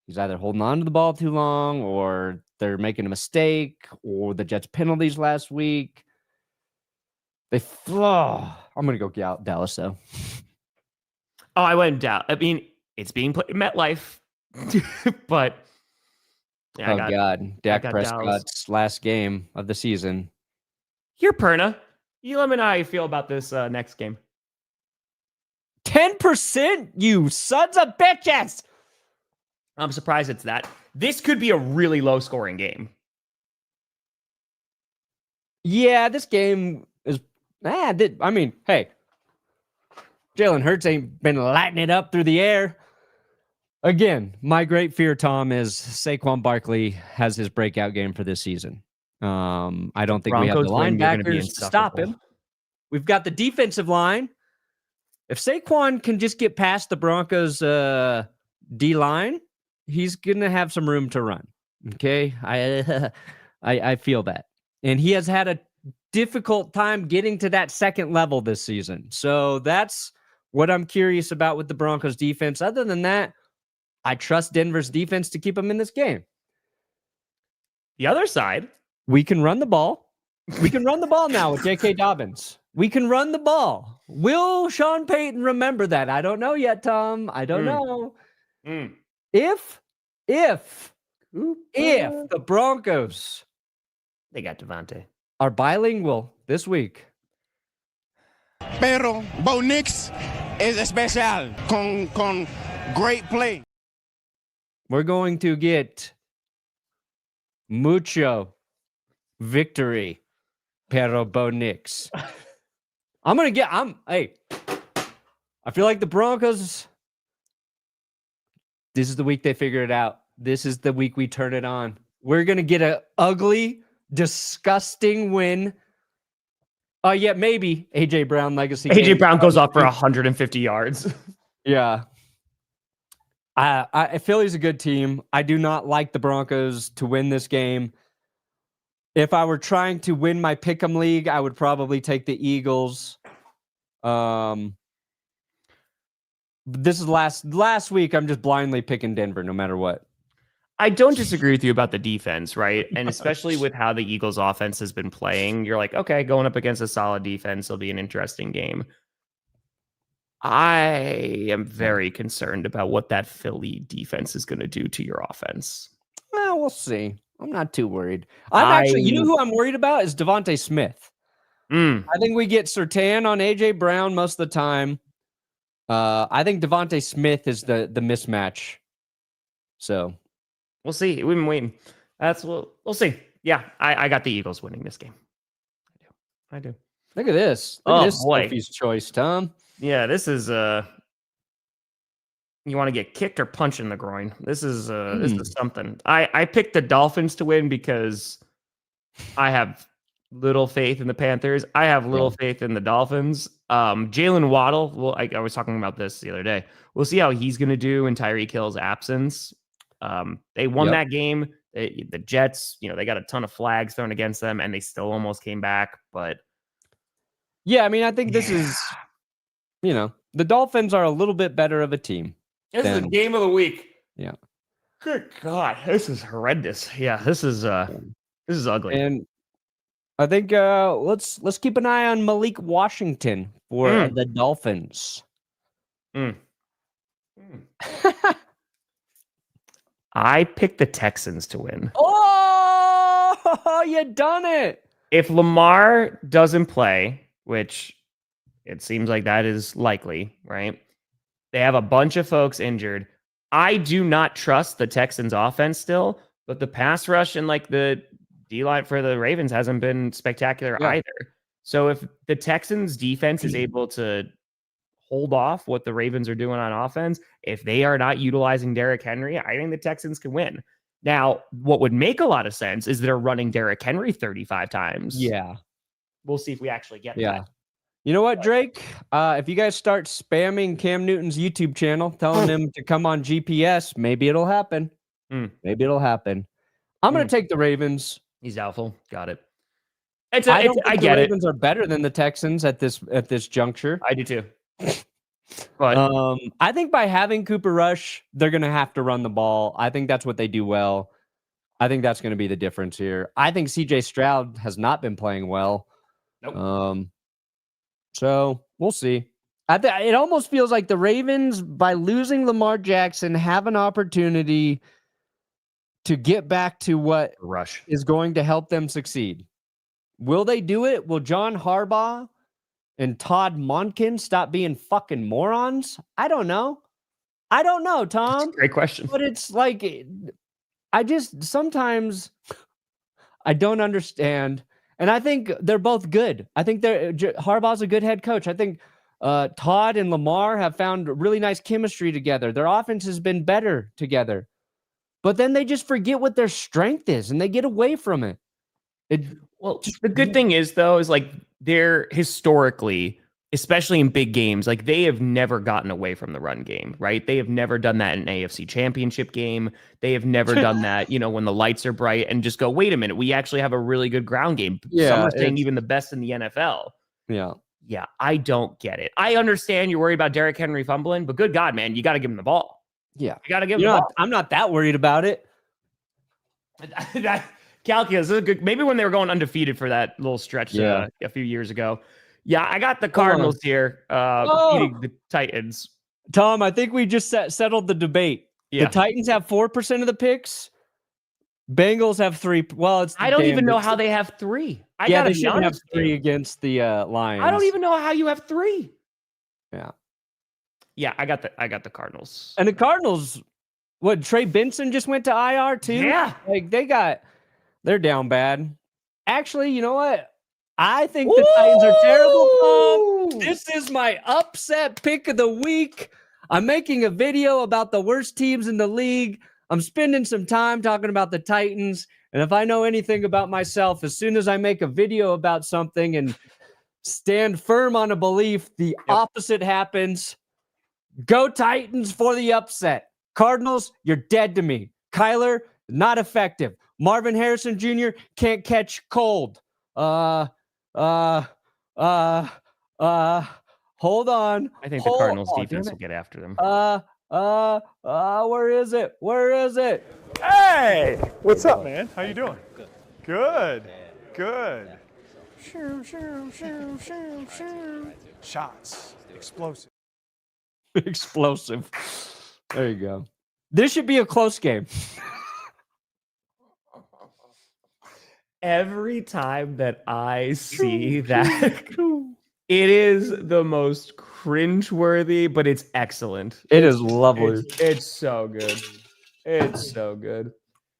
he's either holding on to the ball too long, or they're making a mistake, or the Jets penalties last week. I'm going to go get out Dallas, though. Oh, I went down. I mean, it's being put in MetLife, but yeah, God. Dak Prescott's Dallas. last game of the season. Here, Perna, you let me know how you feel about this next game. 10%, you sons of bitches! I'm surprised it's that. This could be a really low-scoring game. Yeah, this game is... I mean, hey, Jalen Hurts ain't been lighting it up through the air. Again, my great fear, Tom, is Saquon Barkley has his breakout game for this season. I don't think we have the linebackers to stop him. We've got the defensive line. If Saquon can just get past the Broncos D-line, he's going to have some room to run. Okay? I feel that. And he has had a difficult time getting to that second level this season. So that's what I'm curious about with the Broncos defense. Other than that, I trust Denver's defense to keep them in this game. The other side, we can run the ball. We can run the ball now with J.K. Dobbins. We can run the ball. Will Sean Payton remember that? I don't know yet, Tom. I don't know. If the Broncos, they got Devontae, are bilingual this week. Pero Bo Nix is especial con great play. We're going to get mucho victory, pero Bo Nix. I feel like the Broncos, this is the week they figure it out. This is the week we turn it on. We're going to get an ugly, disgusting win. Yeah, maybe A.J. Brown legacy. A.J. Brown goes off for 150 yards. Yeah. I Philly's a good team. I do not like the Broncos to win this game. If I were trying to win my Pick'em League, I would probably take the Eagles. This is last week. I'm just blindly picking Denver no matter what. I don't disagree with you about the defense, right? And especially with how the Eagles offense has been playing, you're like, okay, going up against a solid defense will be an interesting game. I am very concerned about what that Philly defense is going to do to your offense. Well, we'll see. I'm not too worried. You know who I'm worried about is Devontae Smith. I think we get Surtain on A.J. Brown most of the time. I think Devontae Smith is the mismatch. So we'll see. We've been waiting. We'll see. Yeah, I got the Eagles winning this game. I do. Look at this. Look at this Sophie's choice, Tom. Yeah, this is you want to get kicked or punched in the groin. This is something. I picked the Dolphins to win because I have little faith in the Panthers. I have little faith in the Dolphins. Jalen Waddle, well, I was talking about this the other day. We'll see how he's going to do in Tyreek Hill's absence. They won that game. The Jets, they got a ton of flags thrown against them, and they still almost came back. But yeah, I mean, I think this is, the Dolphins are a little bit better of a team. This is the game of the week. Yeah. Good God, this is horrendous. Yeah, this is ugly. And I think let's keep an eye on Malik Washington for the Dolphins. I picked the Texans to win. Oh, you done it. If Lamar doesn't play, which It seems like that is likely, right? They have a bunch of folks injured. I do not trust the Texans offense still, but the pass rush and like the D-line for the Ravens hasn't been spectacular either. So if the Texans defense is able to hold off what the Ravens are doing on offense, if they are not utilizing Derrick Henry, I think the Texans can win. Now, what would make a lot of sense is they're running Derrick Henry 35 times. Yeah. We'll see if we actually get that. You know what, Drake? If you guys start spamming Cam Newton's YouTube channel, telling him to come on GPS, maybe it'll happen. Maybe it'll happen. I'm going to take the Ravens. He's doubtful. Got it. I get the Ravens are better than the Texans at this juncture. I do too. But I think by having Cooper Rush, they're going to have to run the ball. I think that's what they do well. I think that's going to be the difference here. I think CJ Stroud has not been playing well. Nope. So we'll see. It almost feels like the Ravens, by losing Lamar Jackson, have an opportunity to get back to what Rush is going to help them succeed. Will they do it? Will John Harbaugh and Todd Monken stop being fucking morons? I don't know. Tom. That's a great question. But it's like, sometimes I don't understand. And I think they're both good. I think Harbaugh's a good head coach. I think Todd and Lamar have found really nice chemistry together. Their offense has been better together. But then they just forget what their strength is and they get away from it. The good thing is, though, is like they're historically, especially in big games, like they have never gotten away from the run game, right? They have never done that in an AFC championship game. They have never done that, when the lights are bright and just go, wait a minute, we actually have a really good ground game. Yeah, some are saying even the best in the NFL. Yeah. Yeah, I don't get it. I understand you're worried about Derrick Henry fumbling, but good God, man, you got to give him the ball. Yeah. You got to give him the ball. I'm not that worried about it. That calculus is good. Maybe when they were going undefeated for that little stretch a few years ago. Yeah, I got the Cardinals here beating the Titans. Tom, I think we just settled the debate. Yeah. The Titans have 4% of the picks. Bengals have 3. Well, I don't even know how they have 3. They should have 3 against the Lions. I don't even know how you have 3. Yeah. Yeah, I got the Cardinals. And the Cardinals, what, Trey Benson just went to IR too? Yeah. Like they're down bad. Actually, you know what? I think the Titans are terrible. This is my upset pick of the week. I'm making a video about the worst teams in the league. I'm spending some time talking about the Titans. And if I know anything about myself, as soon as I make a video about something and stand firm on a belief, the opposite happens. Go Titans for the upset. Cardinals, you're dead to me. Kyler, not effective. Marvin Harrison Jr. can't catch cold. Hold on. I think the Cardinals defense will get after them. Where is it? Hey, what's up, man? How you doing? Good. Shoo. Shots. Explosive. There you go. This should be a close game. Every time that I see that, it is the most cringeworthy, but it's excellent. It is lovely. It's so good. It's so good.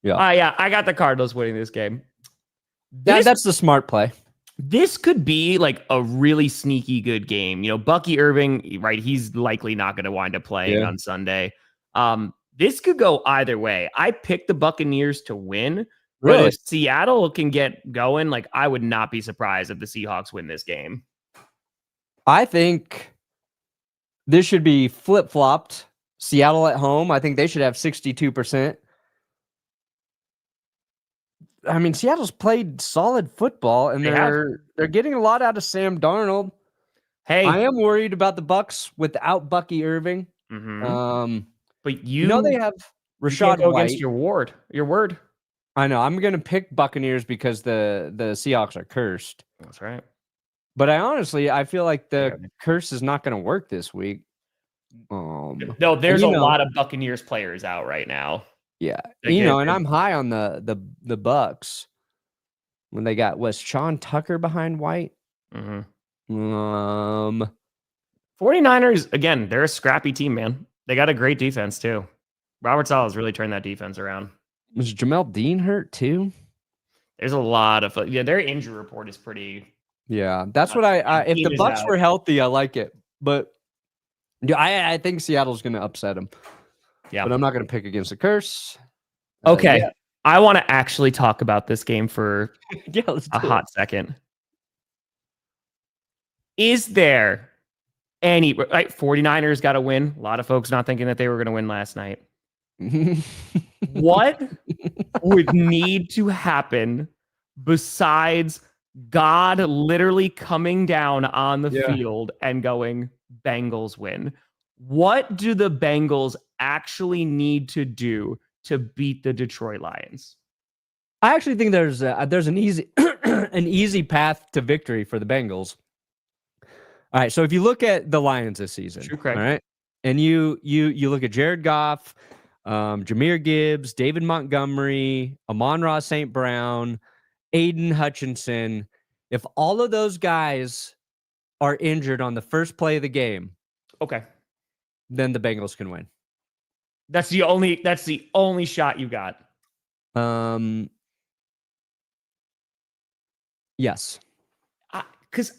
Yeah. I got the Cardinals winning this game. That's the smart play. This could be like a really sneaky good game. Bucky Irving, right? He's likely not going to wind up playing on Sunday. This could go either way. I picked the Buccaneers to win. Really? But if Seattle can get going, like I would not be surprised if the Seahawks win this game. I think this should be flip-flopped. Seattle at home, I think they should have 62%. I mean, Seattle's played solid football, and they're getting a lot out of Sam Darnold. Hey, I am worried about the Bucs without Bucky Irving. Mm-hmm. But they have Rashad White White. Against your word. I know. I'm going to pick Buccaneers because the Seahawks are cursed. That's right. But I feel like the curse is not going to work this week. No, there's a lot of Buccaneers players out right now. Yeah, and I'm high on the Bucs when they got Sean Tucker behind White. Mm-hmm. 49ers, again, they're a scrappy team, man. They got a great defense, too. Robert Saleh's really turned that defense around. Was Jamel Dean hurt, too? There's a lot of... Yeah, their injury report is pretty... Yeah, that's what if the Bucs were healthy, I like it. But yeah, I think Seattle's going to upset them. Yeah. But I'm not going to pick against the curse. Okay. Yeah. I want to actually talk about this game for let's a hot second. Is there any... Right, 49ers got to win. A lot of folks not thinking that they were going to win last night. What would need to happen besides God literally coming down on the field and going, Bengals win? What do the Bengals actually need to do to beat the Detroit Lions? I actually think there's an easy an easy path to victory for the Bengals. All right, so if you look at the Lions this season, True, Craig. all right, and you look at Jared Goff, Jahmyr Gibbs, David Montgomery, Amon-Ra St. Brown, Aiden Hutchinson, if all of those guys are injured on the first play of the game, okay, then the Bengals can win. That's the only shot you got. Yes. Because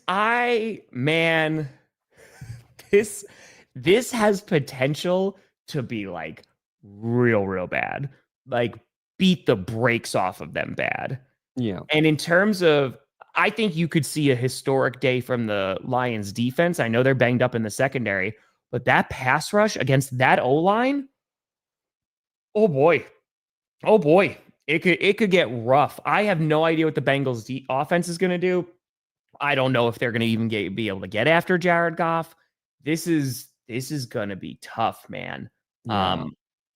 this has potential to be like real bad. Like beat the brakes off of them bad. Yeah. And in terms of, I think you could see a historic day from the Lions defense. I know they're banged up in the secondary, but that pass rush against that O-line, oh boy. It could get rough. I have no idea what the Bengals offense is going to do. I don't know if they're going to even be able to get after Jared Goff. This is going to be tough, man. Yeah.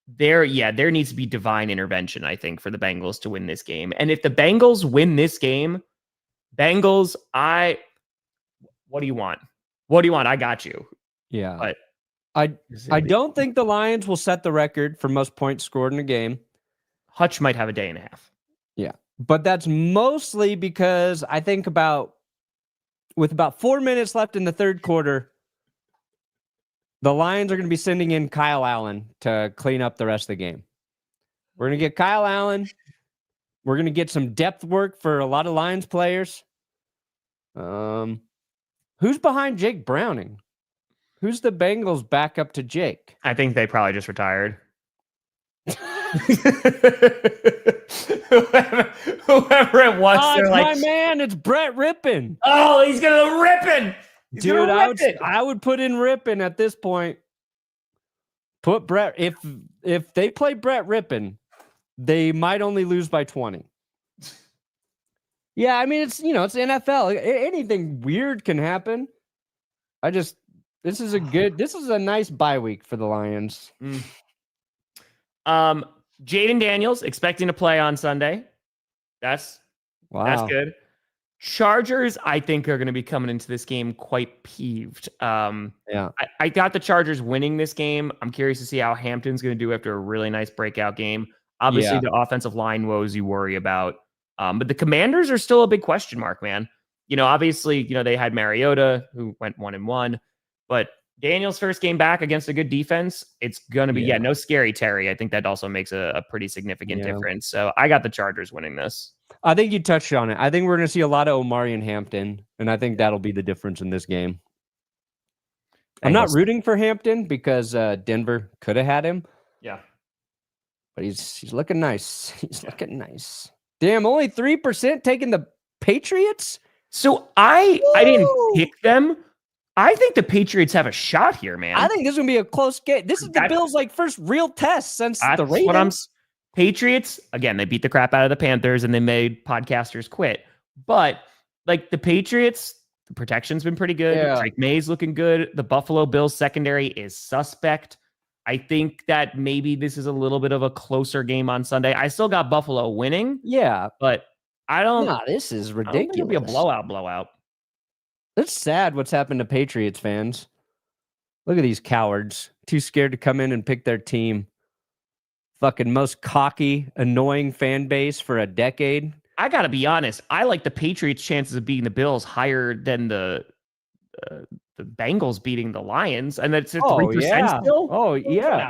There needs to be divine intervention, I think, for the Bengals to win this game. And if the Bengals win this game, Bengals, what do you want? What do you want? I got you. Yeah. But I don't think the Lions will set the record for most points scored in a game. Hutch might have a day and a half. Yeah. But that's mostly because I think with about 4 minutes left in the third quarter, the Lions are going to be sending in Kyle Allen to clean up the rest of the game. We're going to get Kyle Allen. We're going to get some depth work for a lot of Lions players. Who's behind Jake Browning? Who's the Bengals backup to Jake? I think they probably just retired. whoever it was, Oh, it's like, my man. It's Brett Rippin. Oh, he's gonna rip it. Dude, I would put in Rippin at this point. Put Brett. If they play Brett Rippin, they might only lose by 20. Yeah, I mean it's NFL. Anything weird can happen. This is a nice bye week for the Lions. Jaden Daniels expecting to play on Sunday. That's good. Chargers, I think, are going to be coming into this game quite peeved. I got the Chargers winning this game. I'm curious to see how Hampton's going to do after a really nice breakout game. Obviously, the offensive line woes you worry about. But the Commanders are still a big question mark, man. Obviously, they had Mariota, who went 1-1. But Daniel's first game back against a good defense, it's going to be, no scary Terry. I think that also makes a pretty significant difference. So I got the Chargers winning this. I think you touched on it. I think we're going to see a lot of Omari and Hampton, and I think that'll be the difference in this game. I'm not rooting for Hampton because Denver could have had him. Yeah. But he's looking nice. He's looking nice. Damn, only 3% taking the Patriots? So I didn't pick them. I think the Patriots have a shot here, man. I think this is going to be a close game. This is the Bills' first real test since the Ravens. Patriots, again, they beat the crap out of the Panthers and they made podcasters quit. But the Patriots, the protection's been pretty good. Yeah. Drake May's looking good. The Buffalo Bills secondary is suspect. I think that maybe this is a little bit of a closer game on Sunday. I still got Buffalo winning. Yeah. But I don't... No, this is ridiculous. I don't think it'll be a blowout. It's sad what's happened to Patriots fans. Look at these cowards. Too scared to come in and pick their team. Fucking most cocky, annoying fan base for a decade. I got to be honest. I like the Patriots' chances of beating the Bills higher than the Bengals beating the Lions, and that's at 3% yeah. still. Oh yeah.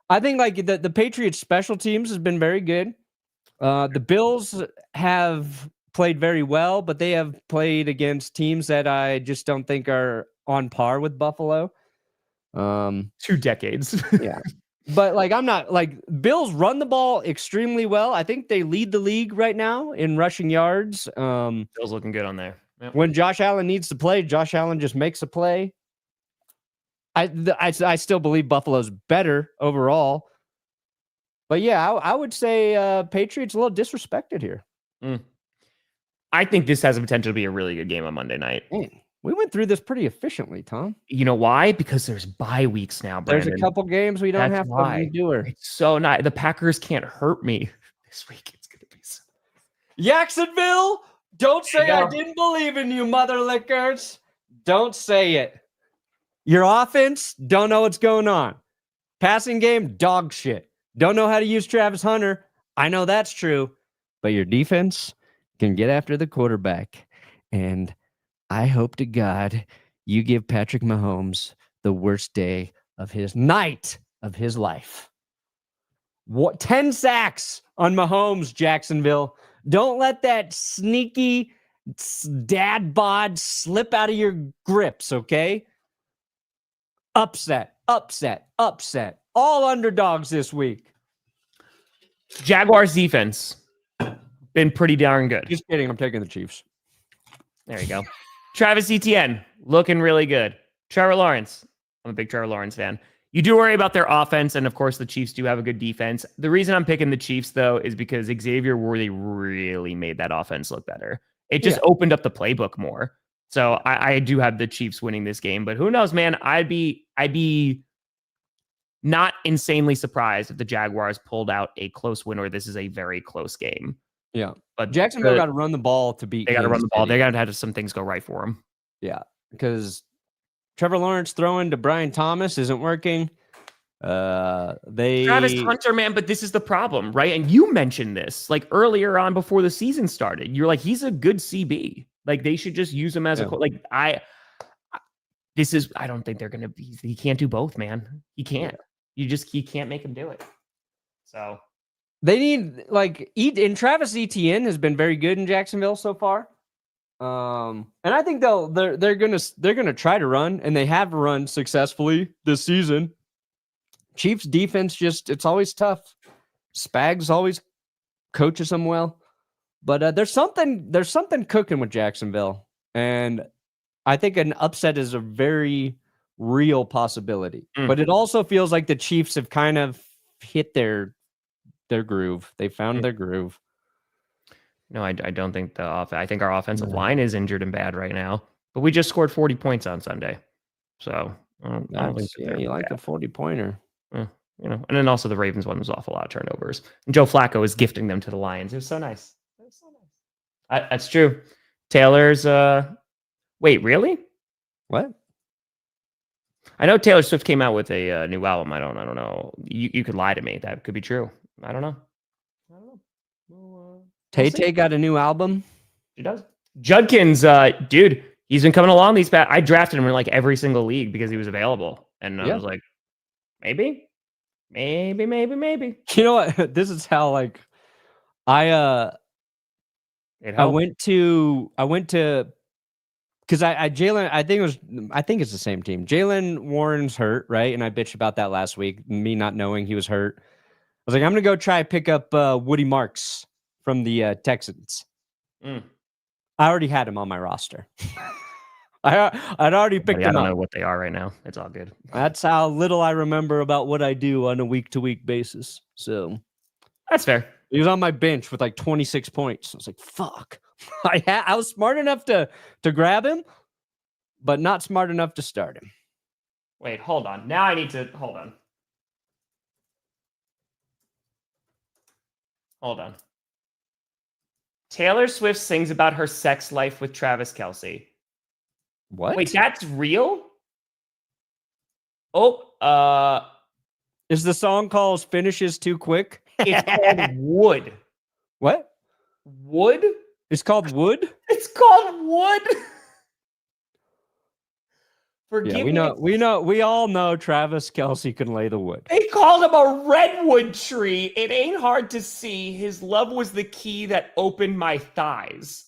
I think like the Patriots special teams has been very good. The Bills have played very well, but they have played against teams that I just don't think are on par with Buffalo. 2 decades. Yeah. But like, I'm not like Bills run the ball extremely well. I think they lead the league right now in rushing yards. Bills looking good on there. Yep. When Josh Allen needs to play, Josh Allen just makes a play. I still believe Buffalo's better overall. But yeah, I would say Patriots a little disrespected here. I think this has the potential to be a really good game on Monday night. We went through this pretty efficiently, Tom. You know why? Because there's bye weeks now, Brandon. There's a couple games we don't have to redo her. It's so nice. The Packers can't hurt me this week. It's going to be so Jacksonville, don't say I didn't believe in you, mother lickers. Don't say it. Your offense, don't know what's going on. Passing game, dog shit. Don't know how to use Travis Hunter. I know that's true. But your defense can get after the quarterback. And I hope to God you give Patrick Mahomes the worst day of his night of his life. 10 sacks on Mahomes, Jacksonville. Don't let that sneaky dad bod slip out of your grips, okay? Upset. All underdogs this week. Jaguars defense been pretty darn good. Just kidding. I'm taking the Chiefs. There you go. Travis Etienne looking really good. Trevor Lawrence. I'm a big Trevor Lawrence fan. You do worry about their offense, and of course, the Chiefs do have a good defense. The reason I'm picking the Chiefs, though, is because Xavier Worthy really made that offense look better. It just opened up the playbook more. So I do have the Chiefs winning this game, but who knows, man? I'd be not insanely surprised if the Jaguars pulled out a close win, or this is a very close game. Yeah, but Jacksonville got to run the ball to beat. They got to run the ball. They got to have some things go right for them. Yeah, because Trevor Lawrence throwing to Brian Thomas isn't working. Travis Hunter, man, but this is the problem, right? And you mentioned this like earlier on before the season started. You're like, he's a good CB. Like they should just use him as a I don't think they're gonna be. He can't do both, man. He can't. He can't make him do it. So. They need and Travis Etienne has been very good in Jacksonville so far. And I think they're gonna try to run, and they have run successfully this season. Chiefs defense it's always tough. Spags always coaches them well, but there's something cooking with Jacksonville, and I think an upset is a very real possibility. But it also feels like the Chiefs have kind of hit their groove. They found their groove. No, I don't think I think our offensive line is injured and bad right now. But we just scored 40 points on Sunday. So I don't think you like the 40-pointer. And then also the Ravens one was off a lot of turnovers. And Joe Flacco is gifting them to the Lions. It was so nice. That's true. Taylor's wait, really? What? I know Taylor Swift came out with a new album. I don't know. You could lie to me. That could be true. I don't know. Tay got a new album. She does. Judkins, dude, he's been coming along these past. I drafted him in like every single league because he was available, and I was like, maybe. You know what? This is how I went to because Jalen, I think it's the same team. Jalen Warren's hurt, right? And I bitched about that last week, me not knowing he was hurt. I was like, I'm gonna go try pick up Woody Marks from the Texans. I already had him on my roster. I'd already picked him up. I don't know what they are right now. It's all good. That's how little I remember about what I do on a week-to-week basis. So that's fair. He was on my bench with like 26 points. I was like, fuck. I was smart enough to grab him, but not smart enough to start him. Wait, hold on. Now I need to hold on. Hold on. Taylor Swift sings about her sex life with Travis Kelce. What? Wait, that's real? Oh, is the song called Finishes Too Quick? It's called Wood. What? Wood? It's called Wood? It's called Wood. Forgive Yeah, me. we all know Travis Kelce can lay the wood. They called him a redwood tree. It ain't hard to see. His love was the key that opened my thighs.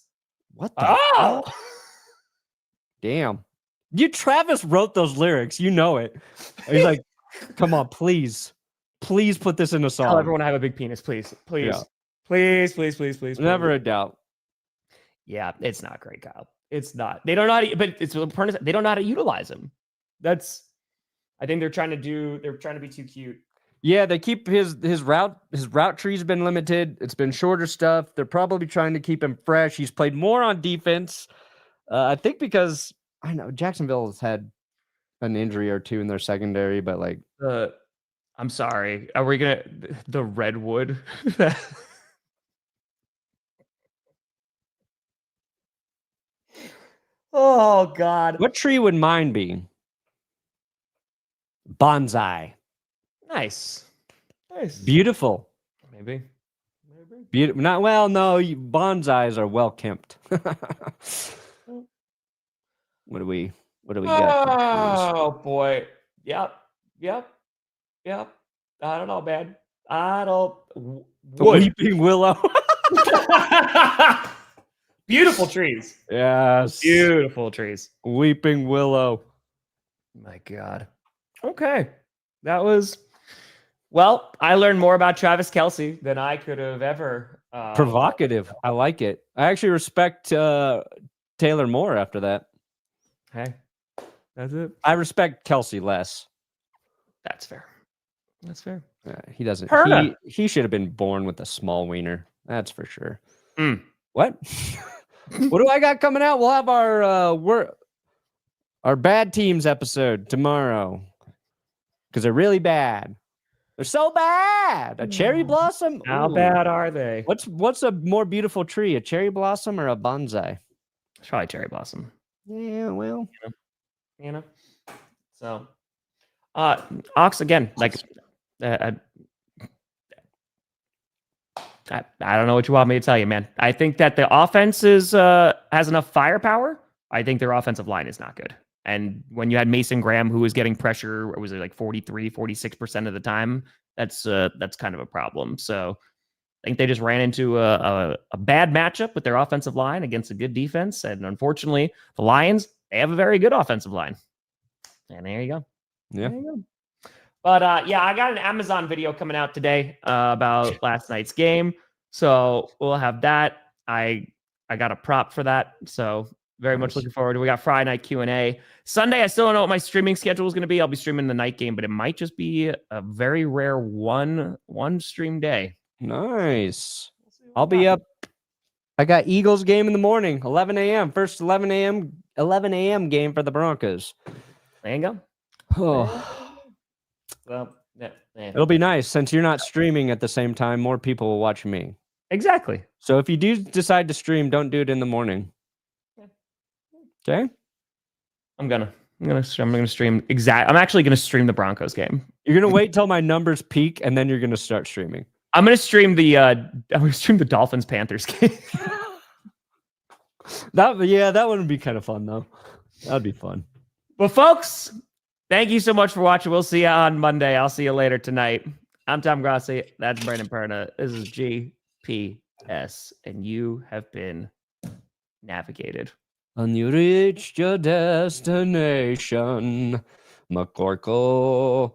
What the hell? Damn. Travis wrote those lyrics. You know it. He's like, come on, please put this in a song. Tell everyone I have a big penis, please. Yeah. Please. Never a doubt. Yeah, it's not great, Kyle. It's not. They don't know how to, but they don't know how to utilize him. I think they're trying to be too cute. Yeah, they keep his route tree's been limited. It's been shorter stuff. They're probably trying to keep him fresh. He's played more on defense. I think because I know Jacksonville has had an injury or two in their secondary, but like I'm sorry. Are we gonna the redwood? Oh God. What tree would mine be? Bonsai. Nice. Beautiful. Maybe. Beautiful. Not well. No, bonsais are well kempt. What do we got? Oh boy. Yep. I don't know, man. Weeping willow. Beautiful trees. Yes. Beautiful trees. Weeping willow. My God. Okay. That was, well, I learned more about Travis Kelce than I could have ever. Provocative. I like it. I actually respect Taylor more after that. Hey, that's it. I respect Kelce less. That's fair. He doesn't. Perna. He should have been born with a small wiener. That's for sure. What? What do I got coming out? We'll have our bad teams episode tomorrow because they're really bad. They're so bad. A cherry blossom. How bad are they? What's a more beautiful tree? A cherry blossom or a bonsai? It's probably cherry blossom. Yeah, well, you know. So, Ox again. Like, I don't know what you want me to tell you, man. I think that the offense has enough firepower. I think their offensive line is not good. And when you had Mason Graham, who was getting pressure, was it like 43, 46% of the time? That's kind of a problem. So I think they just ran into a bad matchup with their offensive line against a good defense. And unfortunately, the Lions, they have a very good offensive line. And there you go. Yeah. There you go. But yeah, I got an Amazon video coming out today about last night's game. So we'll have that. I got a prop for that. So very much looking forward to it. We got Friday night Q&A. Sunday, I still don't know what my streaming schedule is going to be. I'll be streaming the night game, but it might just be a very rare one stream day. Nice. I'll be up. I got Eagles game in the morning, 11 a.m. First 11 a.m. game for the Broncos. There you go. Oh. Well, yeah. It'll be nice since you're not streaming at the same time. More people will watch me. Exactly. So if you do decide to stream, don't do it in the morning. Okay. I'm gonna stream I'm actually gonna stream the Broncos game. You're gonna wait till my numbers peak and then you're gonna start streaming. I'm gonna stream the Dolphins Panthers game. That wouldn't be kind of fun though. That'd be fun. Well, folks, thank you so much for watching. We'll see you on Monday. I'll see you later tonight. I'm Tom Grossi. That's Brandon Perna. This is GPS, and you have been navigated. And you reached your destination, McCorkle.